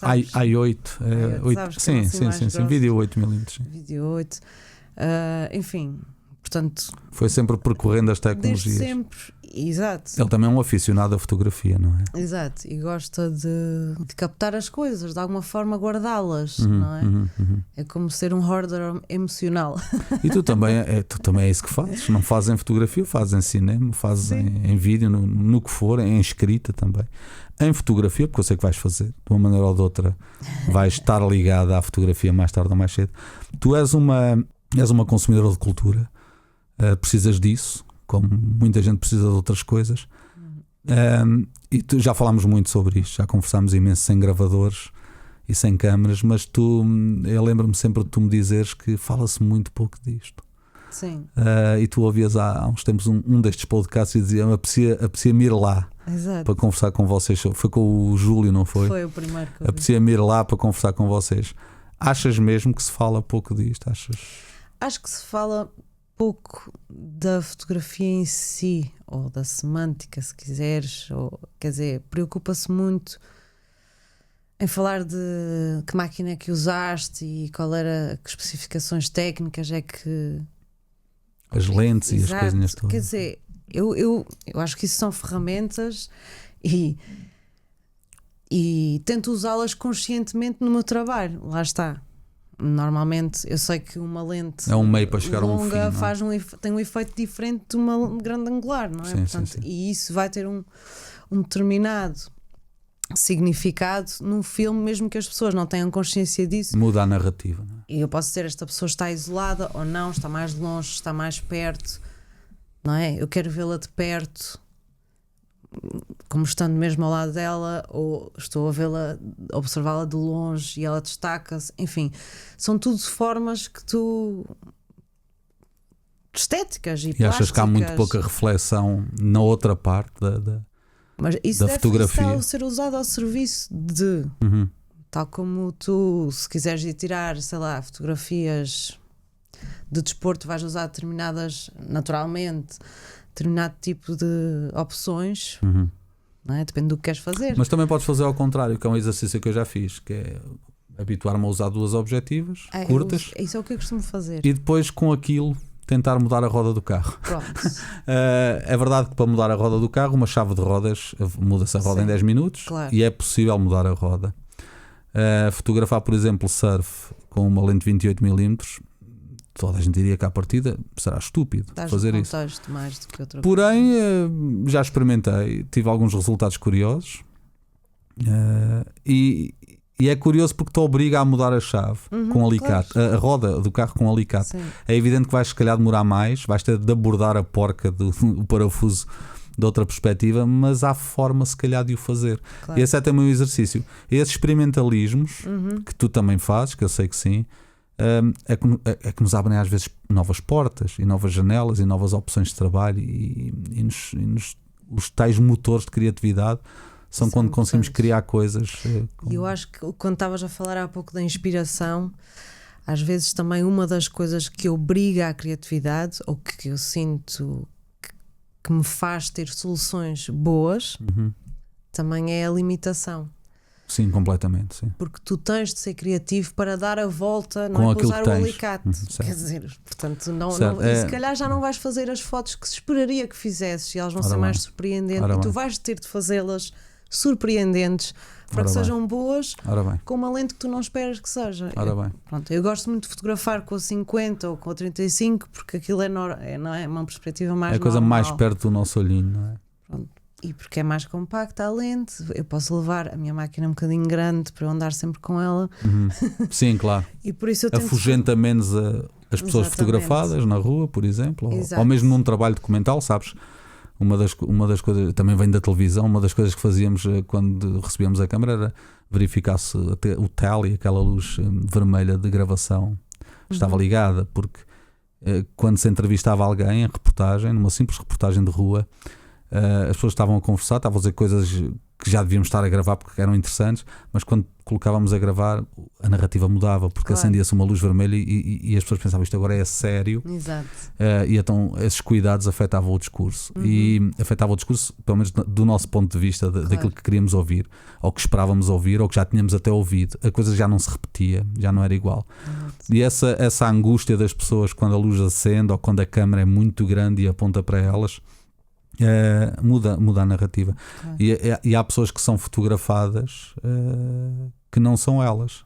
[SPEAKER 1] i8.
[SPEAKER 2] Sim,
[SPEAKER 1] sim. Vídeo 8mm.
[SPEAKER 2] Vídeo 8. Enfim, portanto,
[SPEAKER 1] foi sempre percorrendo as tecnologias.
[SPEAKER 2] Desde sempre, exato.
[SPEAKER 1] Ele também é um aficionado à fotografia, não é?
[SPEAKER 2] Exato, e gosta de captar as coisas, de alguma forma guardá-las, não é? É como ser um hoarder emocional.
[SPEAKER 1] E tu também é isso que fazes. Não fazes em fotografia, fazes em cinema, fazes em vídeo, no que for, em escrita também. Em fotografia, porque eu sei que vais fazer, de uma maneira ou de outra, vais estar ligada à fotografia mais tarde ou mais cedo. Tu és uma consumidora de cultura, precisas disso, como muita gente precisa de outras coisas. E já falámos muito sobre isto, já conversámos imenso sem gravadores e sem câmaras, mas eu lembro-me sempre de tu me dizeres que fala-se muito pouco disto.
[SPEAKER 2] Sim.
[SPEAKER 1] E tu ouvias há uns tempos um destes podcasts e dizia: apetecia-me ir lá.
[SPEAKER 2] Exato.
[SPEAKER 1] Para conversar com vocês. Foi com o Júlio, não foi?
[SPEAKER 2] Foi o primeiro que eu vi.
[SPEAKER 1] Apetecia-me ir lá para conversar com vocês. Achas mesmo que se fala pouco disto?
[SPEAKER 2] Acho que se fala pouco da fotografia em si, ou da semântica, se quiseres, ou, quer dizer, preocupa-se muito em falar de que máquina é que usaste e que especificações técnicas é que...
[SPEAKER 1] As lentes.
[SPEAKER 2] Exato.
[SPEAKER 1] E as coisinhas todas.
[SPEAKER 2] Quer dizer, eu acho que isso são ferramentas e tento usá-las conscientemente no meu trabalho, lá está. Normalmente eu sei que uma lente
[SPEAKER 1] é um meio para chegar
[SPEAKER 2] longa
[SPEAKER 1] a um fim,
[SPEAKER 2] tem um efeito diferente de uma grande angular, não é?
[SPEAKER 1] Sim,
[SPEAKER 2] Portanto,
[SPEAKER 1] sim.
[SPEAKER 2] E isso vai ter um determinado significado num filme, mesmo que as pessoas não tenham consciência disso.
[SPEAKER 1] Muda a narrativa, não é?
[SPEAKER 2] E eu posso dizer, esta pessoa está isolada ou não, está mais longe, está mais perto, não é? Eu quero vê-la de perto, como estando mesmo ao lado dela, ou estou a vê-la, observá-la de longe e ela destaca-se. Enfim, são tudo formas que tu... estéticas e
[SPEAKER 1] E
[SPEAKER 2] plásticas.
[SPEAKER 1] achas que há muito pouca reflexão na outra parte
[SPEAKER 2] Mas isso
[SPEAKER 1] da
[SPEAKER 2] deve
[SPEAKER 1] fotografia.
[SPEAKER 2] estar a ser usado ao serviço de... Tal como tu, se quiseres ir tirar, sei lá, fotografias de desporto, vais usar determinadas, naturalmente, determinado tipo de opções, não é? Depende do que queres fazer.
[SPEAKER 1] Mas também podes fazer ao contrário, que é um exercício que eu já fiz, que é habituar-me a usar duas objetivas curtas
[SPEAKER 2] Isso é o que eu costumo fazer.
[SPEAKER 1] e depois com aquilo tentar mudar a roda do carro.
[SPEAKER 2] Pronto.
[SPEAKER 1] É verdade que para mudar a roda do carro, uma chave de rodas, muda-se a roda
[SPEAKER 2] Sim,
[SPEAKER 1] em 10 minutos,
[SPEAKER 2] claro.
[SPEAKER 1] e é possível mudar a roda. Fotografar, por exemplo, surf com uma lente 28mm, toda a gente diria que à partida será estúpido
[SPEAKER 2] Estás
[SPEAKER 1] fazer
[SPEAKER 2] no
[SPEAKER 1] isso.
[SPEAKER 2] contexto mais do que outra
[SPEAKER 1] Porém, já experimentei, tive alguns resultados curiosos, e é curioso porque te obriga a mudar a chave com alicate,
[SPEAKER 2] claro.
[SPEAKER 1] a roda do carro com alicate.
[SPEAKER 2] Sim.
[SPEAKER 1] É evidente que vais se calhar demorar mais, vais ter de abordar a porca do o parafuso de outra perspectiva, mas há forma se calhar de o fazer.
[SPEAKER 2] Claro.
[SPEAKER 1] E esse é também um exercício. Esses experimentalismos que tu também fazes, que eu sei que sim, é que nos abrem às vezes novas portas e novas janelas e novas opções de trabalho e os tais motores de criatividade são quando conseguimos criar coisas.
[SPEAKER 2] E eu acho que quando estavas a falar há pouco da inspiração, às vezes também uma das coisas que obriga à criatividade, ou que eu sinto que me faz ter soluções boas, também é a limitação.
[SPEAKER 1] Sim, completamente, sim.
[SPEAKER 2] Porque tu tens de ser criativo para dar a volta,
[SPEAKER 1] Com
[SPEAKER 2] não é para
[SPEAKER 1] aquilo
[SPEAKER 2] usar
[SPEAKER 1] que
[SPEAKER 2] o
[SPEAKER 1] tens.
[SPEAKER 2] alicate.
[SPEAKER 1] Certo.
[SPEAKER 2] Quer dizer, portanto, não,
[SPEAKER 1] Certo.
[SPEAKER 2] e se calhar já não vais fazer as fotos que se esperaria que fizesses e elas vão
[SPEAKER 1] Ora
[SPEAKER 2] ser
[SPEAKER 1] bem.
[SPEAKER 2] mais surpreendentes.
[SPEAKER 1] Ora
[SPEAKER 2] E tu
[SPEAKER 1] bem.
[SPEAKER 2] vais ter de fazê-las surpreendentes para
[SPEAKER 1] Ora
[SPEAKER 2] que
[SPEAKER 1] bem.
[SPEAKER 2] sejam boas,
[SPEAKER 1] Ora bem,
[SPEAKER 2] com uma lente que tu não esperas que seja.
[SPEAKER 1] ora bem.
[SPEAKER 2] Eu gosto muito de fotografar com a 50 ou com a 35 porque aquilo não é uma perspectiva mais
[SPEAKER 1] É a coisa
[SPEAKER 2] normal.
[SPEAKER 1] mais perto do nosso olhinho, não é?
[SPEAKER 2] Pronto. E porque é mais compacta a lente, eu posso levar a minha máquina um bocadinho grande para eu andar sempre com ela.
[SPEAKER 1] Sim, claro.
[SPEAKER 2] E por isso eu tento...
[SPEAKER 1] Afugenta menos as pessoas
[SPEAKER 2] Exatamente.
[SPEAKER 1] fotografadas na rua, por exemplo,
[SPEAKER 2] Exato.
[SPEAKER 1] ou mesmo num trabalho documental, sabes? Uma das coisas, também vem da televisão, uma das coisas que fazíamos quando recebíamos a câmara era verificar se o tele, aquela luz vermelha de gravação, estava ligada, porque quando se entrevistava alguém em reportagem, numa simples reportagem de rua, as pessoas estavam a conversar, estavam a dizer coisas que já devíamos estar a gravar porque eram interessantes, mas quando colocávamos a gravar a narrativa mudava, porque
[SPEAKER 2] Claro.
[SPEAKER 1] acendia-se uma luz vermelha e as pessoas pensavam isto agora é sério.
[SPEAKER 2] Exato.
[SPEAKER 1] E então esses cuidados afetavam o discurso e afetavam o discurso, pelo menos do nosso ponto de vista, daquilo que queríamos ouvir, ou que esperávamos ouvir, ou que já tínhamos até ouvido. A coisa já não se repetia, já não era igual. E essa angústia das pessoas quando a luz acende ou quando a câmera é muito grande e aponta para elas, muda a narrativa.
[SPEAKER 2] Claro.
[SPEAKER 1] E há pessoas que são fotografadas que não são elas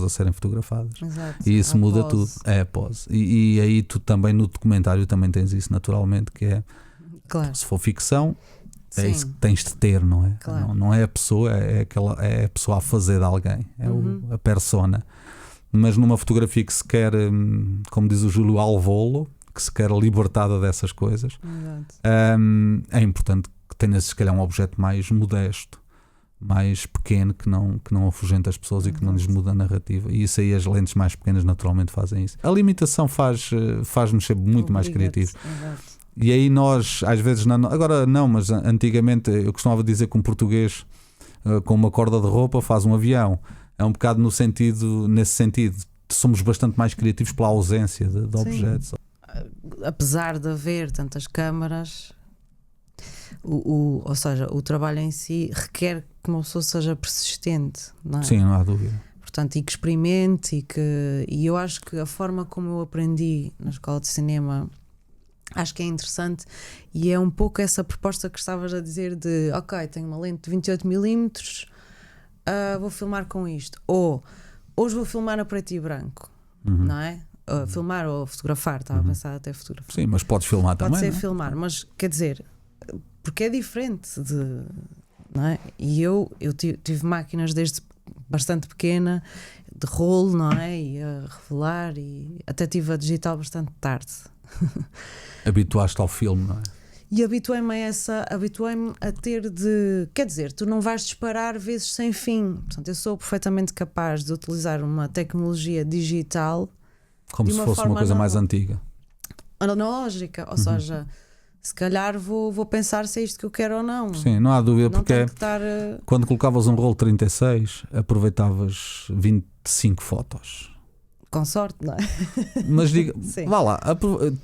[SPEAKER 1] a serem fotografadas.
[SPEAKER 2] Exato.
[SPEAKER 1] E isso
[SPEAKER 2] A
[SPEAKER 1] muda
[SPEAKER 2] pose.
[SPEAKER 1] tudo. É a pose. E aí tu também no documentário também tens isso naturalmente, que é,
[SPEAKER 2] Claro.
[SPEAKER 1] se for ficção, é
[SPEAKER 2] Sim.
[SPEAKER 1] isso que tens de ter, não é?
[SPEAKER 2] Claro.
[SPEAKER 1] Não é a pessoa, é a pessoa a fazer de alguém, é a persona. Mas numa fotografia que se quer, como diz o Júlio Alvolo, que se quer libertada dessas coisas,
[SPEAKER 2] Exato.
[SPEAKER 1] é importante que tenhas se calhar um objeto mais modesto, mais pequeno, que não afugente as pessoas e que não lhes muda a narrativa. E isso aí as lentes mais pequenas naturalmente fazem isso. A limitação faz-nos ser muito mais criativos.
[SPEAKER 2] Exato.
[SPEAKER 1] E aí nós às vezes agora não, mas antigamente eu costumava dizer que um português com uma corda de roupa faz um avião. É um bocado nesse sentido somos bastante mais criativos pela ausência de objetos.
[SPEAKER 2] Apesar de haver tantas câmaras, ou seja, o trabalho em si requer que uma pessoa seja persistente, não é?
[SPEAKER 1] Sim, não há dúvida.
[SPEAKER 2] Portanto, e que experimente e eu acho que a forma como eu aprendi na escola de cinema acho que é interessante e é um pouco essa proposta que estavas a dizer de ok, tenho uma lente de 28mm, vou filmar com isto, ou hoje vou filmar a preto e branco, não é? Filmar ou fotografar, estava a pensar até fotografar.
[SPEAKER 1] Sim, mas podes filmar também.
[SPEAKER 2] Pode ser
[SPEAKER 1] não é?
[SPEAKER 2] filmar, mas quer dizer, porque é diferente de, não é? E eu tive máquinas desde bastante pequena, de rolo, não é? E a revelar, e até tive a digital bastante tarde.
[SPEAKER 1] Habituaste ao filme, não é?
[SPEAKER 2] E habituei-me a ter de. Quer dizer, tu não vais disparar vezes sem fim. Portanto, eu sou perfeitamente capaz de utilizar uma tecnologia digital
[SPEAKER 1] Como
[SPEAKER 2] de
[SPEAKER 1] se
[SPEAKER 2] uma
[SPEAKER 1] fosse uma
[SPEAKER 2] forma
[SPEAKER 1] coisa mais
[SPEAKER 2] nova.
[SPEAKER 1] antiga.
[SPEAKER 2] Analógica, ou seja, se calhar vou pensar se é isto que eu quero ou não.
[SPEAKER 1] Sim, não há dúvida,
[SPEAKER 2] Não
[SPEAKER 1] porque
[SPEAKER 2] tenho que estar.
[SPEAKER 1] quando colocavas um rolo 36, aproveitavas 25 fotos.
[SPEAKER 2] Com sorte, não é?
[SPEAKER 1] Mas diga,
[SPEAKER 2] Sim.
[SPEAKER 1] vá lá,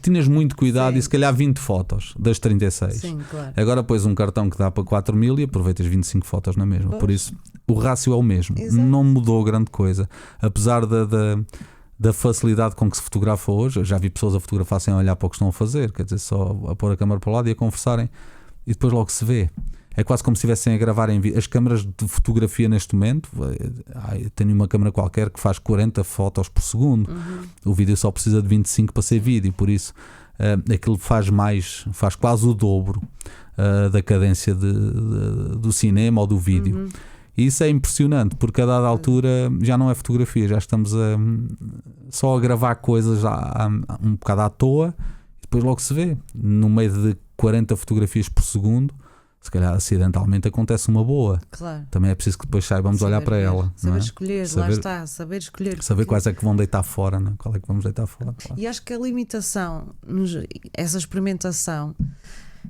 [SPEAKER 1] tinhas muito cuidado
[SPEAKER 2] Sim.
[SPEAKER 1] e se calhar 20 fotos das 36.
[SPEAKER 2] Sim, claro.
[SPEAKER 1] Agora pões um cartão que dá para 4.000 e aproveitas 25 fotos na mesma.
[SPEAKER 2] Pois.
[SPEAKER 1] Por isso, o rácio é o mesmo.
[SPEAKER 2] Exato.
[SPEAKER 1] Não mudou grande coisa. Apesar da facilidade com que se fotografa hoje, eu já vi pessoas a fotografar sem olhar para o que estão a fazer, quer dizer, só a pôr a câmera para o lado e a conversarem e depois logo se vê. É quase como se estivessem a gravar em vídeo. As câmaras de fotografia neste momento, eu tenho uma câmera qualquer que faz 40 fotos por segundo. O vídeo só precisa de 25 para ser vídeo, por isso aquilo faz quase o dobro da cadência do cinema ou do vídeo. E isso é impressionante, porque a dada altura já não é fotografia, já estamos só a gravar coisas um bocado à toa e depois logo se vê. No meio de 40 fotografias por segundo, se calhar acidentalmente acontece uma boa.
[SPEAKER 2] Claro.
[SPEAKER 1] Também é preciso que depois saibamos
[SPEAKER 2] Saber
[SPEAKER 1] olhar para
[SPEAKER 2] ver,
[SPEAKER 1] ela.
[SPEAKER 2] Saber
[SPEAKER 1] não é?
[SPEAKER 2] escolher, lá está, saber escolher.
[SPEAKER 1] Saber quais é que vão deitar fora, não é? Qual é que vamos deitar fora. Claro.
[SPEAKER 2] E acho que a limitação, essa experimentação,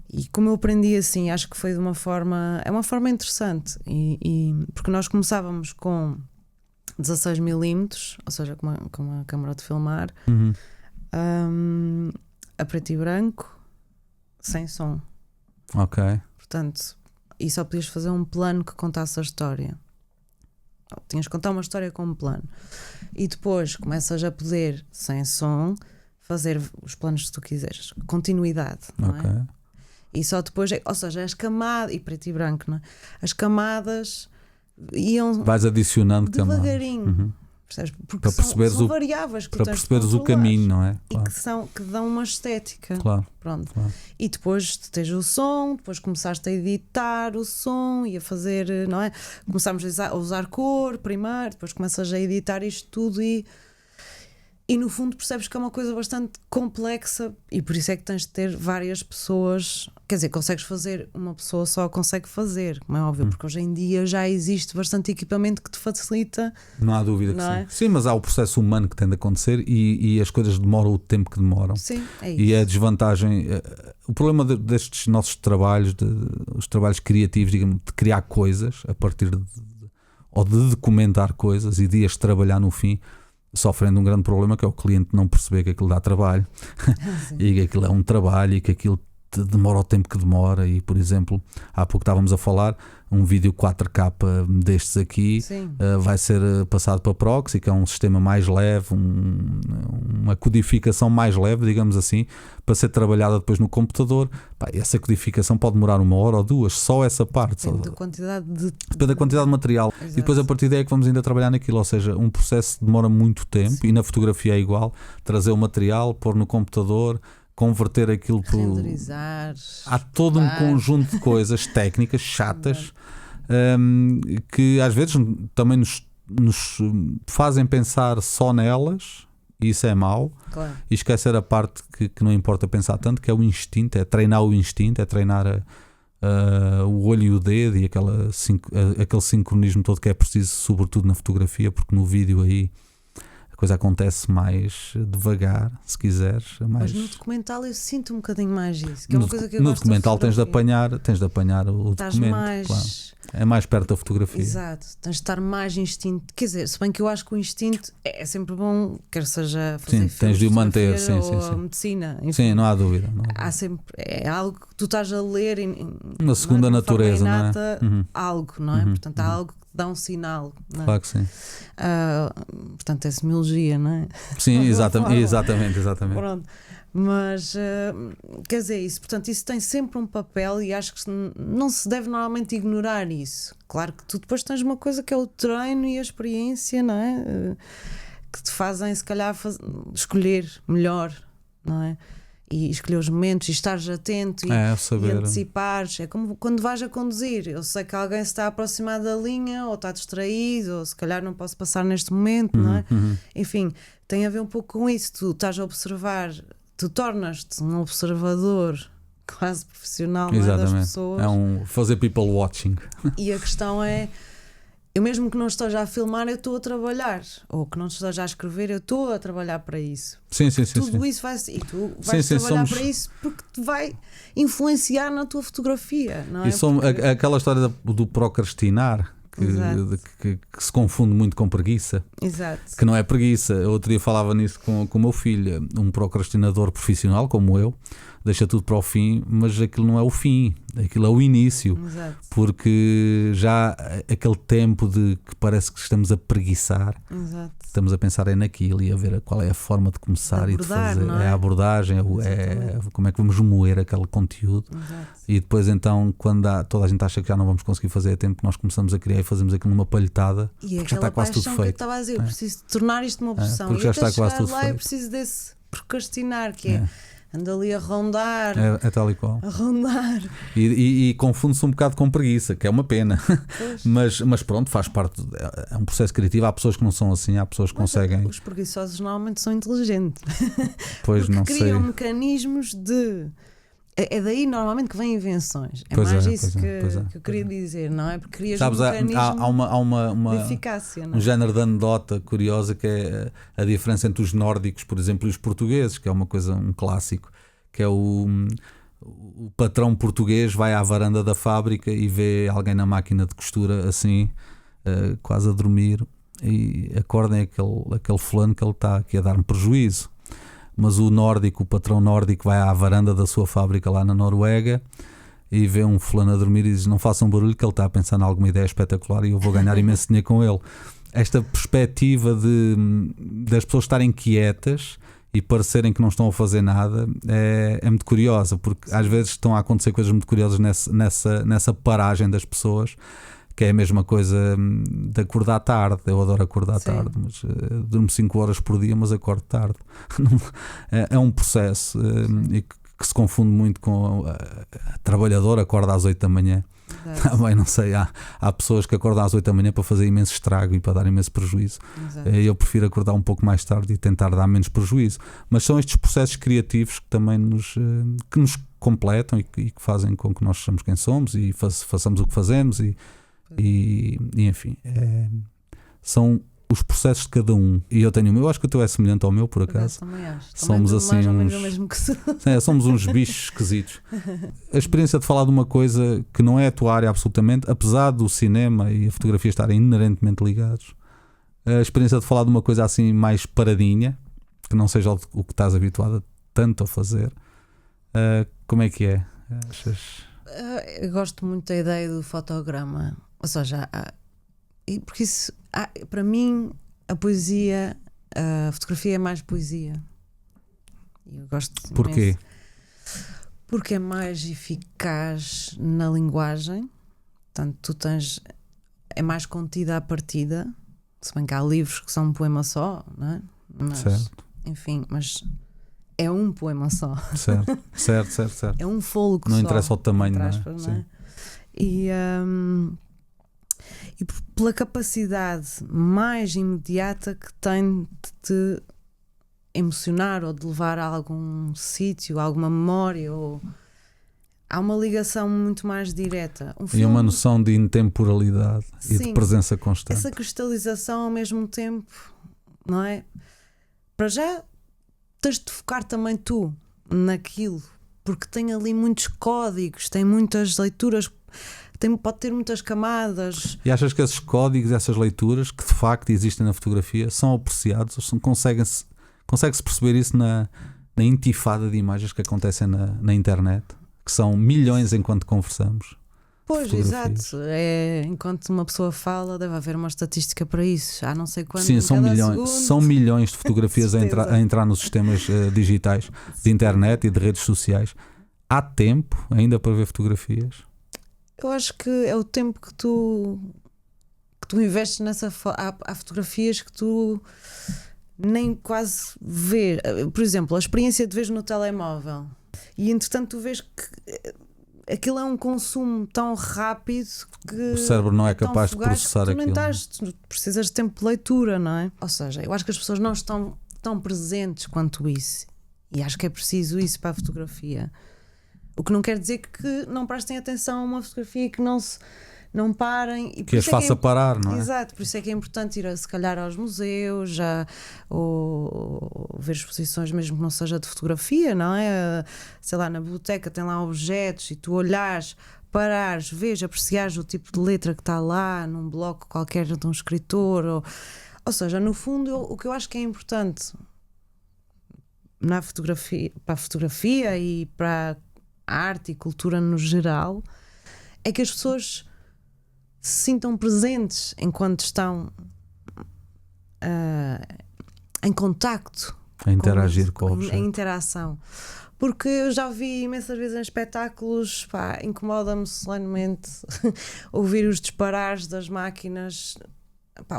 [SPEAKER 2] e como eu aprendi assim, acho que foi de uma forma, é uma forma interessante, porque nós começávamos com 16mm, ou seja, com uma câmara de filmar, a preto e branco, sem som.
[SPEAKER 1] Ok.
[SPEAKER 2] Portanto, e só podias fazer um plano que contasse a história. Tinhas que contar uma história com um plano. E depois começas a poder, sem som, fazer os planos que tu quiseres. Continuidade, não
[SPEAKER 1] Ok.
[SPEAKER 2] é? E só depois, ou seja, as camadas, e preto e branco, não é? As camadas iam
[SPEAKER 1] Vais adicionando
[SPEAKER 2] devagarinho. Percebes? Porque
[SPEAKER 1] Para perceberes
[SPEAKER 2] são
[SPEAKER 1] o-
[SPEAKER 2] variáveis que
[SPEAKER 1] para
[SPEAKER 2] tu tens de
[SPEAKER 1] perceberes o
[SPEAKER 2] controlar.
[SPEAKER 1] caminho, não é?
[SPEAKER 2] E
[SPEAKER 1] Claro.
[SPEAKER 2] que dão uma estética.
[SPEAKER 1] Claro.
[SPEAKER 2] Pronto.
[SPEAKER 1] Claro.
[SPEAKER 2] E depois tens o som, depois começaste a editar o som e a fazer, não é? Começámos a usar cor primeiro, depois começas a editar isto tudo e no fundo percebes que é uma coisa bastante complexa e por isso é que tens de ter várias pessoas. Quer dizer, consegues fazer, uma pessoa só consegue fazer, como é óbvio, porque hoje em dia já existe bastante equipamento que te facilita.
[SPEAKER 1] Não há dúvida que
[SPEAKER 2] Não
[SPEAKER 1] sim.
[SPEAKER 2] é?
[SPEAKER 1] Sim, mas há o processo humano que tem de acontecer e as coisas demoram o tempo que demoram.
[SPEAKER 2] Sim, é isso.
[SPEAKER 1] E é a desvantagem. O problema destes nossos trabalhos, os trabalhos criativos, digamos, de criar coisas a partir ou de documentar coisas e de as trabalhar no fim, sofrendo um grande problema que é o cliente não perceber que aquilo dá trabalho e que aquilo é um trabalho e que aquilo demora o tempo que demora. E, por exemplo, há pouco estávamos a falar, um vídeo 4K destes aqui vai ser passado para Proxy, que é um sistema mais leve, uma codificação mais leve, digamos assim, para ser trabalhada depois no computador. Pá, essa codificação pode demorar 1 hora ou 2, só essa parte.
[SPEAKER 2] Depende da quantidade de...
[SPEAKER 1] Depende da quantidade de material.
[SPEAKER 2] Exato.
[SPEAKER 1] E depois a partir daí é que vamos ainda trabalhar naquilo. Ou seja, um processo demora muito tempo.
[SPEAKER 2] Sim.
[SPEAKER 1] E na fotografia é igual. Trazer o material, pôr no computador, converter aquilo por...
[SPEAKER 2] renderizar.
[SPEAKER 1] Há todo um conjunto de coisas técnicas chatas que às vezes também nos fazem pensar só nelas, e isso é mau.
[SPEAKER 2] Claro.
[SPEAKER 1] E esquecer a parte que não importa pensar tanto, que é o instinto, é treinar o instinto, é treinar o olho e o dedo e aquele sincronismo todo que é preciso, sobretudo na fotografia, porque no vídeo aí a coisa acontece mais devagar, se quiseres.
[SPEAKER 2] Mas no documental eu sinto um bocadinho mais isso, que é uma coisa que eu
[SPEAKER 1] no
[SPEAKER 2] gosto
[SPEAKER 1] documental
[SPEAKER 2] da fotografia.
[SPEAKER 1] tens de apanhar o
[SPEAKER 2] Estás
[SPEAKER 1] documento,
[SPEAKER 2] mais...
[SPEAKER 1] claro. É mais perto da fotografia.
[SPEAKER 2] Exato, tens de estar mais instinto. Quer dizer, se bem que eu acho que o instinto é sempre bom, quer seja fazer
[SPEAKER 1] Sim, tens de o manter, sim,
[SPEAKER 2] ou
[SPEAKER 1] sim, sim.
[SPEAKER 2] a medicina. Enfim,
[SPEAKER 1] Sim, não há dúvida. Não há dúvida.
[SPEAKER 2] há sempre, é algo que tu estás a ler
[SPEAKER 1] Uma segunda
[SPEAKER 2] de uma forma
[SPEAKER 1] natureza, não é?
[SPEAKER 2] inata,
[SPEAKER 1] Uhum.
[SPEAKER 2] algo, não é? Portanto, há algo que te dá um sinal, não é?
[SPEAKER 1] Claro que sim.
[SPEAKER 2] Portanto, é semiologia, não é?
[SPEAKER 1] Sim,
[SPEAKER 2] De alguma forma.
[SPEAKER 1] exatamente.
[SPEAKER 2] Pronto. Mas quer dizer, isso, portanto, isso tem sempre um papel e acho que não se deve normalmente ignorar isso. Claro que tu depois tens uma coisa que é o treino e a experiência, não é? Que te fazem, se calhar, escolher melhor, não é? E escolher os momentos e estares atento e antecipares. É como quando vais a conduzir. Eu sei que alguém se está a aproximar da linha ou está distraído, ou se calhar não posso passar neste momento, não é? Enfim, tem a ver um pouco com isso. Tu estás a observar, tu tornas-te um observador quase profissional, não é, das pessoas.
[SPEAKER 1] É fazer people watching.
[SPEAKER 2] E a questão é, eu mesmo que não esteja a filmar, eu estou a trabalhar, ou que não esteja a escrever, eu estou a trabalhar para isso.
[SPEAKER 1] Sim.
[SPEAKER 2] Tudo isso vai, e tu vais trabalhar para isso porque te vai influenciar na tua fotografia, não é?
[SPEAKER 1] E aquela história do procrastinar que se confunde muito com preguiça.
[SPEAKER 2] Exato.
[SPEAKER 1] Que não é preguiça. Eu outro dia falava nisso com o meu filho. Um procrastinador profissional como eu deixa tudo para o fim, mas aquilo não é o fim, aquilo é o início.
[SPEAKER 2] Exato.
[SPEAKER 1] Porque já aquele tempo de que parece que estamos a preguiçar.
[SPEAKER 2] Exato.
[SPEAKER 1] Estamos a pensar naquilo e a ver qual é a forma de começar e de fazer.
[SPEAKER 2] É
[SPEAKER 1] a abordagem, como é que vamos moer aquele conteúdo.
[SPEAKER 2] Exato.
[SPEAKER 1] E depois então, quando toda a gente acha que já não vamos conseguir fazer a tempo, nós começamos a criar e fazemos aquilo numa palhetada,
[SPEAKER 2] e
[SPEAKER 1] porque já está quase tudo feito.
[SPEAKER 2] Que eu estava a dizer, eu preciso tornar isto uma obsessão.
[SPEAKER 1] Porque já está quase tudo feito.
[SPEAKER 2] Eu preciso desse procrastinar, que é ando ali a rondar.
[SPEAKER 1] É tal e qual.
[SPEAKER 2] A rondar.
[SPEAKER 1] E confunde-se um bocado com preguiça, que é uma pena. mas pronto, faz parte. É um processo criativo. Há pessoas que não são assim, há pessoas que conseguem.
[SPEAKER 2] Os preguiçosos normalmente são inteligentes.
[SPEAKER 1] Pois
[SPEAKER 2] porque
[SPEAKER 1] não
[SPEAKER 2] criam
[SPEAKER 1] sei.
[SPEAKER 2] mecanismos de. É daí normalmente que vêm invenções. É mais isso que eu queria dizer, não é? Porque crias um mecanismo
[SPEAKER 1] há uma
[SPEAKER 2] de eficácia. Não é?
[SPEAKER 1] Um género de anedota curiosa que é a diferença entre os nórdicos, por exemplo, e os portugueses, que é um clássico, que é o patrão português vai à varanda da fábrica e vê alguém na máquina de costura assim, quase a dormir, e acordem aquele fulano que ele está aqui a dar-me prejuízo. Mas o patrão nórdico vai à varanda da sua fábrica lá na Noruega e vê um fulano a dormir e diz: não façam barulho que ele está a pensar em alguma ideia espetacular e eu vou ganhar imenso dinheiro com ele. Esta perspectiva das pessoas estarem quietas e parecerem que não estão a fazer nada é muito curiosa, porque às vezes estão a acontecer coisas muito curiosas nessa paragem das pessoas, que é a mesma coisa de acordar tarde. Eu adoro acordar tarde, mas durmo 5 horas por dia, mas acordo tarde. É um processo e que se confunde muito com a trabalhadora acorda às 8 da manhã. Também não sei, há pessoas que acordam às 8 da manhã para fazer imenso estrago e para dar imenso prejuízo. Eu prefiro acordar um pouco mais tarde e tentar dar menos prejuízo. Mas são estes processos criativos que também nos completam e que fazem com que nós sejamos quem somos e façamos o que fazemos e enfim, são os processos de cada um. E eu tenho o meu, acho que o teu é semelhante ao meu, por acaso.
[SPEAKER 2] Também acho.
[SPEAKER 1] Somos assim somos uns bichos esquisitos. A experiência de falar de uma coisa que não é a tua área absolutamente, apesar do cinema e a fotografia estarem inerentemente ligados, a experiência de falar de uma coisa assim mais paradinha, que não seja o que estás habituado tanto a fazer, como é que é? Achas?
[SPEAKER 2] Eu gosto muito da ideia do fotograma. Ou seja, porque isso, para mim, a fotografia é mais poesia. E eu gosto imenso.
[SPEAKER 1] Porquê?
[SPEAKER 2] Porque é mais eficaz na linguagem. Portanto, é mais contida à partida. Se bem que há livros que são um poema só, não é? Mas,
[SPEAKER 1] certo.
[SPEAKER 2] Enfim, mas é um poema só.
[SPEAKER 1] Certo.
[SPEAKER 2] É um fôlego
[SPEAKER 1] não
[SPEAKER 2] só.
[SPEAKER 1] Não interessa o tamanho,
[SPEAKER 2] aspas, não é? E pela capacidade mais imediata que tem de te emocionar ou de levar a algum sítio, alguma memória, ou há uma ligação muito mais direta.
[SPEAKER 1] E uma noção de intemporalidade. Sim, e de presença constante.
[SPEAKER 2] Essa cristalização ao mesmo tempo, não é? Para já tens de focar também tu naquilo, porque tem ali muitos códigos, tem muitas leituras, pode ter muitas camadas.
[SPEAKER 1] E achas que esses códigos, essas leituras que de facto existem na fotografia são apreciados? Ou consegue-se perceber isso na intifada de imagens que acontecem na internet, que são milhões enquanto conversamos?
[SPEAKER 2] Pois,
[SPEAKER 1] fotografias.
[SPEAKER 2] exato. Enquanto uma pessoa fala, deve haver uma estatística para isso. Não sei quando.
[SPEAKER 1] Sim, são
[SPEAKER 2] cada
[SPEAKER 1] milhões,
[SPEAKER 2] segundo.
[SPEAKER 1] são milhões de fotografias a
[SPEAKER 2] Certeza.
[SPEAKER 1] entrar nos sistemas digitais de internet e de redes sociais. Há tempo ainda para ver fotografias?
[SPEAKER 2] Eu acho que é o tempo que tu investes nessa. Há fotografias que tu nem quase vês. Por exemplo, a experiência de vês no telemóvel. E entretanto tu vês que aquilo é um consumo tão rápido que
[SPEAKER 1] O cérebro não é
[SPEAKER 2] tão
[SPEAKER 1] capaz de
[SPEAKER 2] fugaz
[SPEAKER 1] processar
[SPEAKER 2] que tu nem
[SPEAKER 1] aquilo.
[SPEAKER 2] tu precisas de tempo de leitura, não é? Ou seja, eu acho que as pessoas não estão tão presentes quanto isso. E acho que é preciso isso para a fotografia. O que não quer dizer que não prestem atenção a uma fotografia e que não parem. E por
[SPEAKER 1] Que as
[SPEAKER 2] isso é
[SPEAKER 1] faça parar, não é?
[SPEAKER 2] Exato, por isso é que é importante ir, se calhar, aos museus ou ver exposições, mesmo que não seja de fotografia, não é? Sei lá, na biblioteca tem lá objetos e tu olhares, parares, vês, apreciares o tipo de letra que está lá num bloco qualquer de um escritor. Ou seja, no fundo, o que eu acho que é importante na fotografia, para a fotografia e para a arte e cultura no geral, é que as pessoas se sintam presentes enquanto estão em contacto,
[SPEAKER 1] A interagir com o
[SPEAKER 2] em
[SPEAKER 1] objeto.
[SPEAKER 2] interação. Porque eu já vi imensas vezes em espetáculos, incomoda-me solenemente ouvir os disparares das máquinas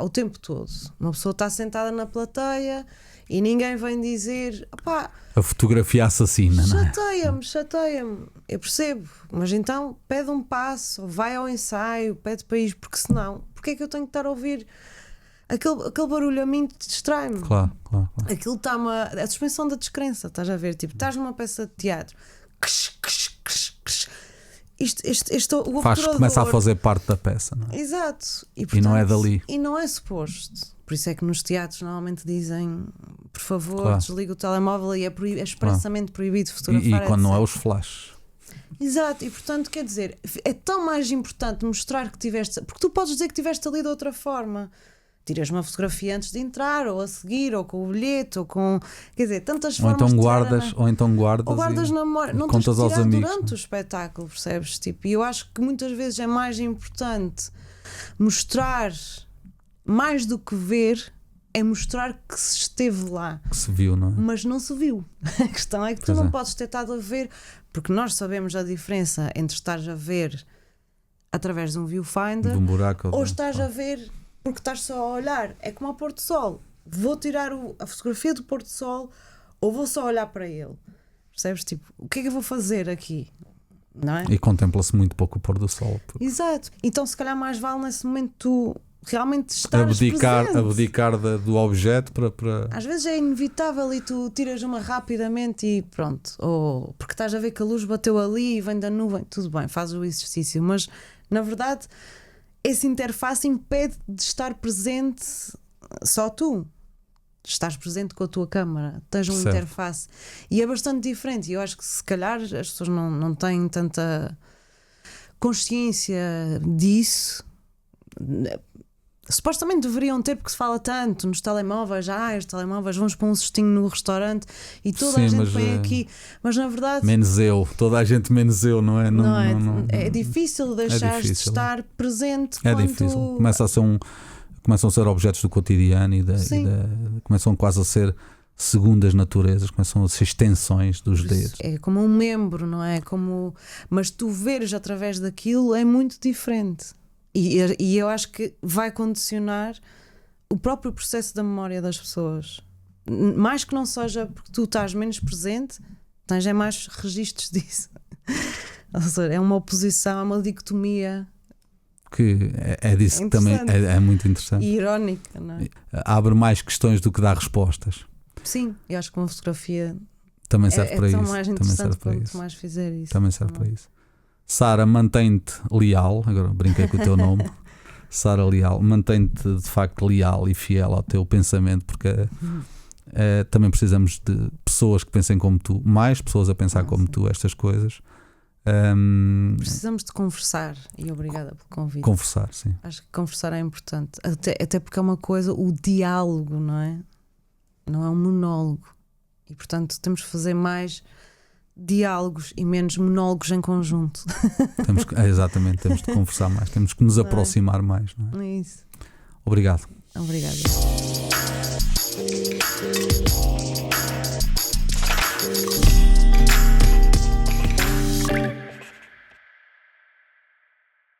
[SPEAKER 2] o tempo todo. Uma pessoa está sentada na plateia e ninguém vem dizer
[SPEAKER 1] A fotografia assassina, não é?
[SPEAKER 2] chateia-me, eu percebo, mas então pede um passo, ou vai ao ensaio, pede para ir, porque senão, porque é que eu tenho que estar a ouvir aquele barulho? A mim distrai-me.
[SPEAKER 1] Claro.
[SPEAKER 2] Aquilo está-me a suspensão da descrença, estás a ver? Tipo, estás numa peça de teatro, o
[SPEAKER 1] Começa a
[SPEAKER 2] obturador.
[SPEAKER 1] fazer parte da peça, não é?
[SPEAKER 2] Exato.
[SPEAKER 1] E não é dali.
[SPEAKER 2] E não é suposto. Por isso é que nos teatros normalmente dizem, por favor,
[SPEAKER 1] Claro.
[SPEAKER 2] desliga o telemóvel, e é expressamente proibido fotografar.
[SPEAKER 1] E quando não é
[SPEAKER 2] etc.
[SPEAKER 1] os flashes.
[SPEAKER 2] Exato, e portanto, quer dizer, é tão mais importante mostrar que tiveste, porque tu podes dizer que tiveste ali de outra forma. Tiras uma fotografia antes de entrar, ou a seguir, ou com o bilhete, ou com. Quer dizer, tantas
[SPEAKER 1] Ou
[SPEAKER 2] formas
[SPEAKER 1] então
[SPEAKER 2] de
[SPEAKER 1] guardas,
[SPEAKER 2] ou guardas na memória, não tens de
[SPEAKER 1] contas aos
[SPEAKER 2] tirar
[SPEAKER 1] amigos,
[SPEAKER 2] durante
[SPEAKER 1] não é?
[SPEAKER 2] o espetáculo, percebes? Tipo, e eu acho que muitas vezes é mais importante mostrar, mais do que ver, é mostrar que se esteve lá.
[SPEAKER 1] Que se viu, não é?
[SPEAKER 2] Mas não se viu. A questão é que tu
[SPEAKER 1] Pois
[SPEAKER 2] não
[SPEAKER 1] é.
[SPEAKER 2] podes ter estado a ver, porque nós sabemos a diferença entre estares a ver através de um viewfinder
[SPEAKER 1] De um buraco
[SPEAKER 2] ou estás a ver porque estás só a olhar. É como ao pôr do sol. Vou tirar a fotografia do pôr do sol ou vou só olhar para ele. Percebes? Tipo, o que é que eu vou fazer aqui? Não é?
[SPEAKER 1] E contempla-se muito pouco o pôr do sol.
[SPEAKER 2] Exato. Então se calhar mais vale nesse momento tu realmente estares presente.
[SPEAKER 1] Abdicar do objeto para...
[SPEAKER 2] Às vezes é inevitável e tu tiras uma rapidamente e pronto. Ou porque estás a ver que a luz bateu ali e vem da nuvem. Tudo bem, faz o exercício. Mas na verdade essa interface impede de estar presente só tu. Estás presente com a tua câmara, tens uma
[SPEAKER 1] Certo.
[SPEAKER 2] interface e é bastante diferente. E eu acho que se calhar as pessoas não têm tanta consciência disso. Supostamente deveriam ter, porque se fala tanto nos telemóveis, os telemóveis, vamos para um cestinho no restaurante e toda a
[SPEAKER 1] Sim,
[SPEAKER 2] gente
[SPEAKER 1] mas,
[SPEAKER 2] vem aqui, mas na verdade
[SPEAKER 1] menos eu, toda a gente menos eu, não é?
[SPEAKER 2] é difícil deixar de
[SPEAKER 1] difícil.
[SPEAKER 2] estar presente
[SPEAKER 1] É
[SPEAKER 2] quando...
[SPEAKER 1] difícil. Começam a ser objetos do cotidiano começam quase a ser segundas naturezas, começam a ser extensões dos dedos.
[SPEAKER 2] É como um membro, não é? Mas tu veres através daquilo é muito diferente. E eu acho que vai condicionar o próprio processo da memória das pessoas. Mais que não seja porque tu estás menos presente, tens mais registros disso. Ou seja, é uma oposição, é uma dicotomia.
[SPEAKER 1] Que é disso que também é muito interessante.
[SPEAKER 2] E irónica, não é?
[SPEAKER 1] Abre mais questões do que dá respostas.
[SPEAKER 2] Sim, eu acho que uma fotografia
[SPEAKER 1] também serve para
[SPEAKER 2] tão
[SPEAKER 1] isso.
[SPEAKER 2] mais
[SPEAKER 1] Também serve
[SPEAKER 2] interessante
[SPEAKER 1] para
[SPEAKER 2] quanto
[SPEAKER 1] isso.
[SPEAKER 2] mais fizer isso.
[SPEAKER 1] Também serve para isso. Sara, mantém-te leal. Agora brinquei com o teu nome. Sara Leal, mantém-te de facto leal e fiel ao teu pensamento, porque também precisamos de pessoas que pensem como tu, mais pessoas a pensar como tu, estas coisas.
[SPEAKER 2] Precisamos de conversar, e obrigada pelo convite.
[SPEAKER 1] Conversar, sim.
[SPEAKER 2] Acho que conversar é importante, até porque é uma coisa, o diálogo, não é? Não é um monólogo, e portanto temos que fazer mais diálogos e menos monólogos em conjunto.
[SPEAKER 1] Exatamente, temos de conversar mais, temos que nos aproximar mais, não é?
[SPEAKER 2] É isso.
[SPEAKER 1] Obrigado.
[SPEAKER 2] Obrigada.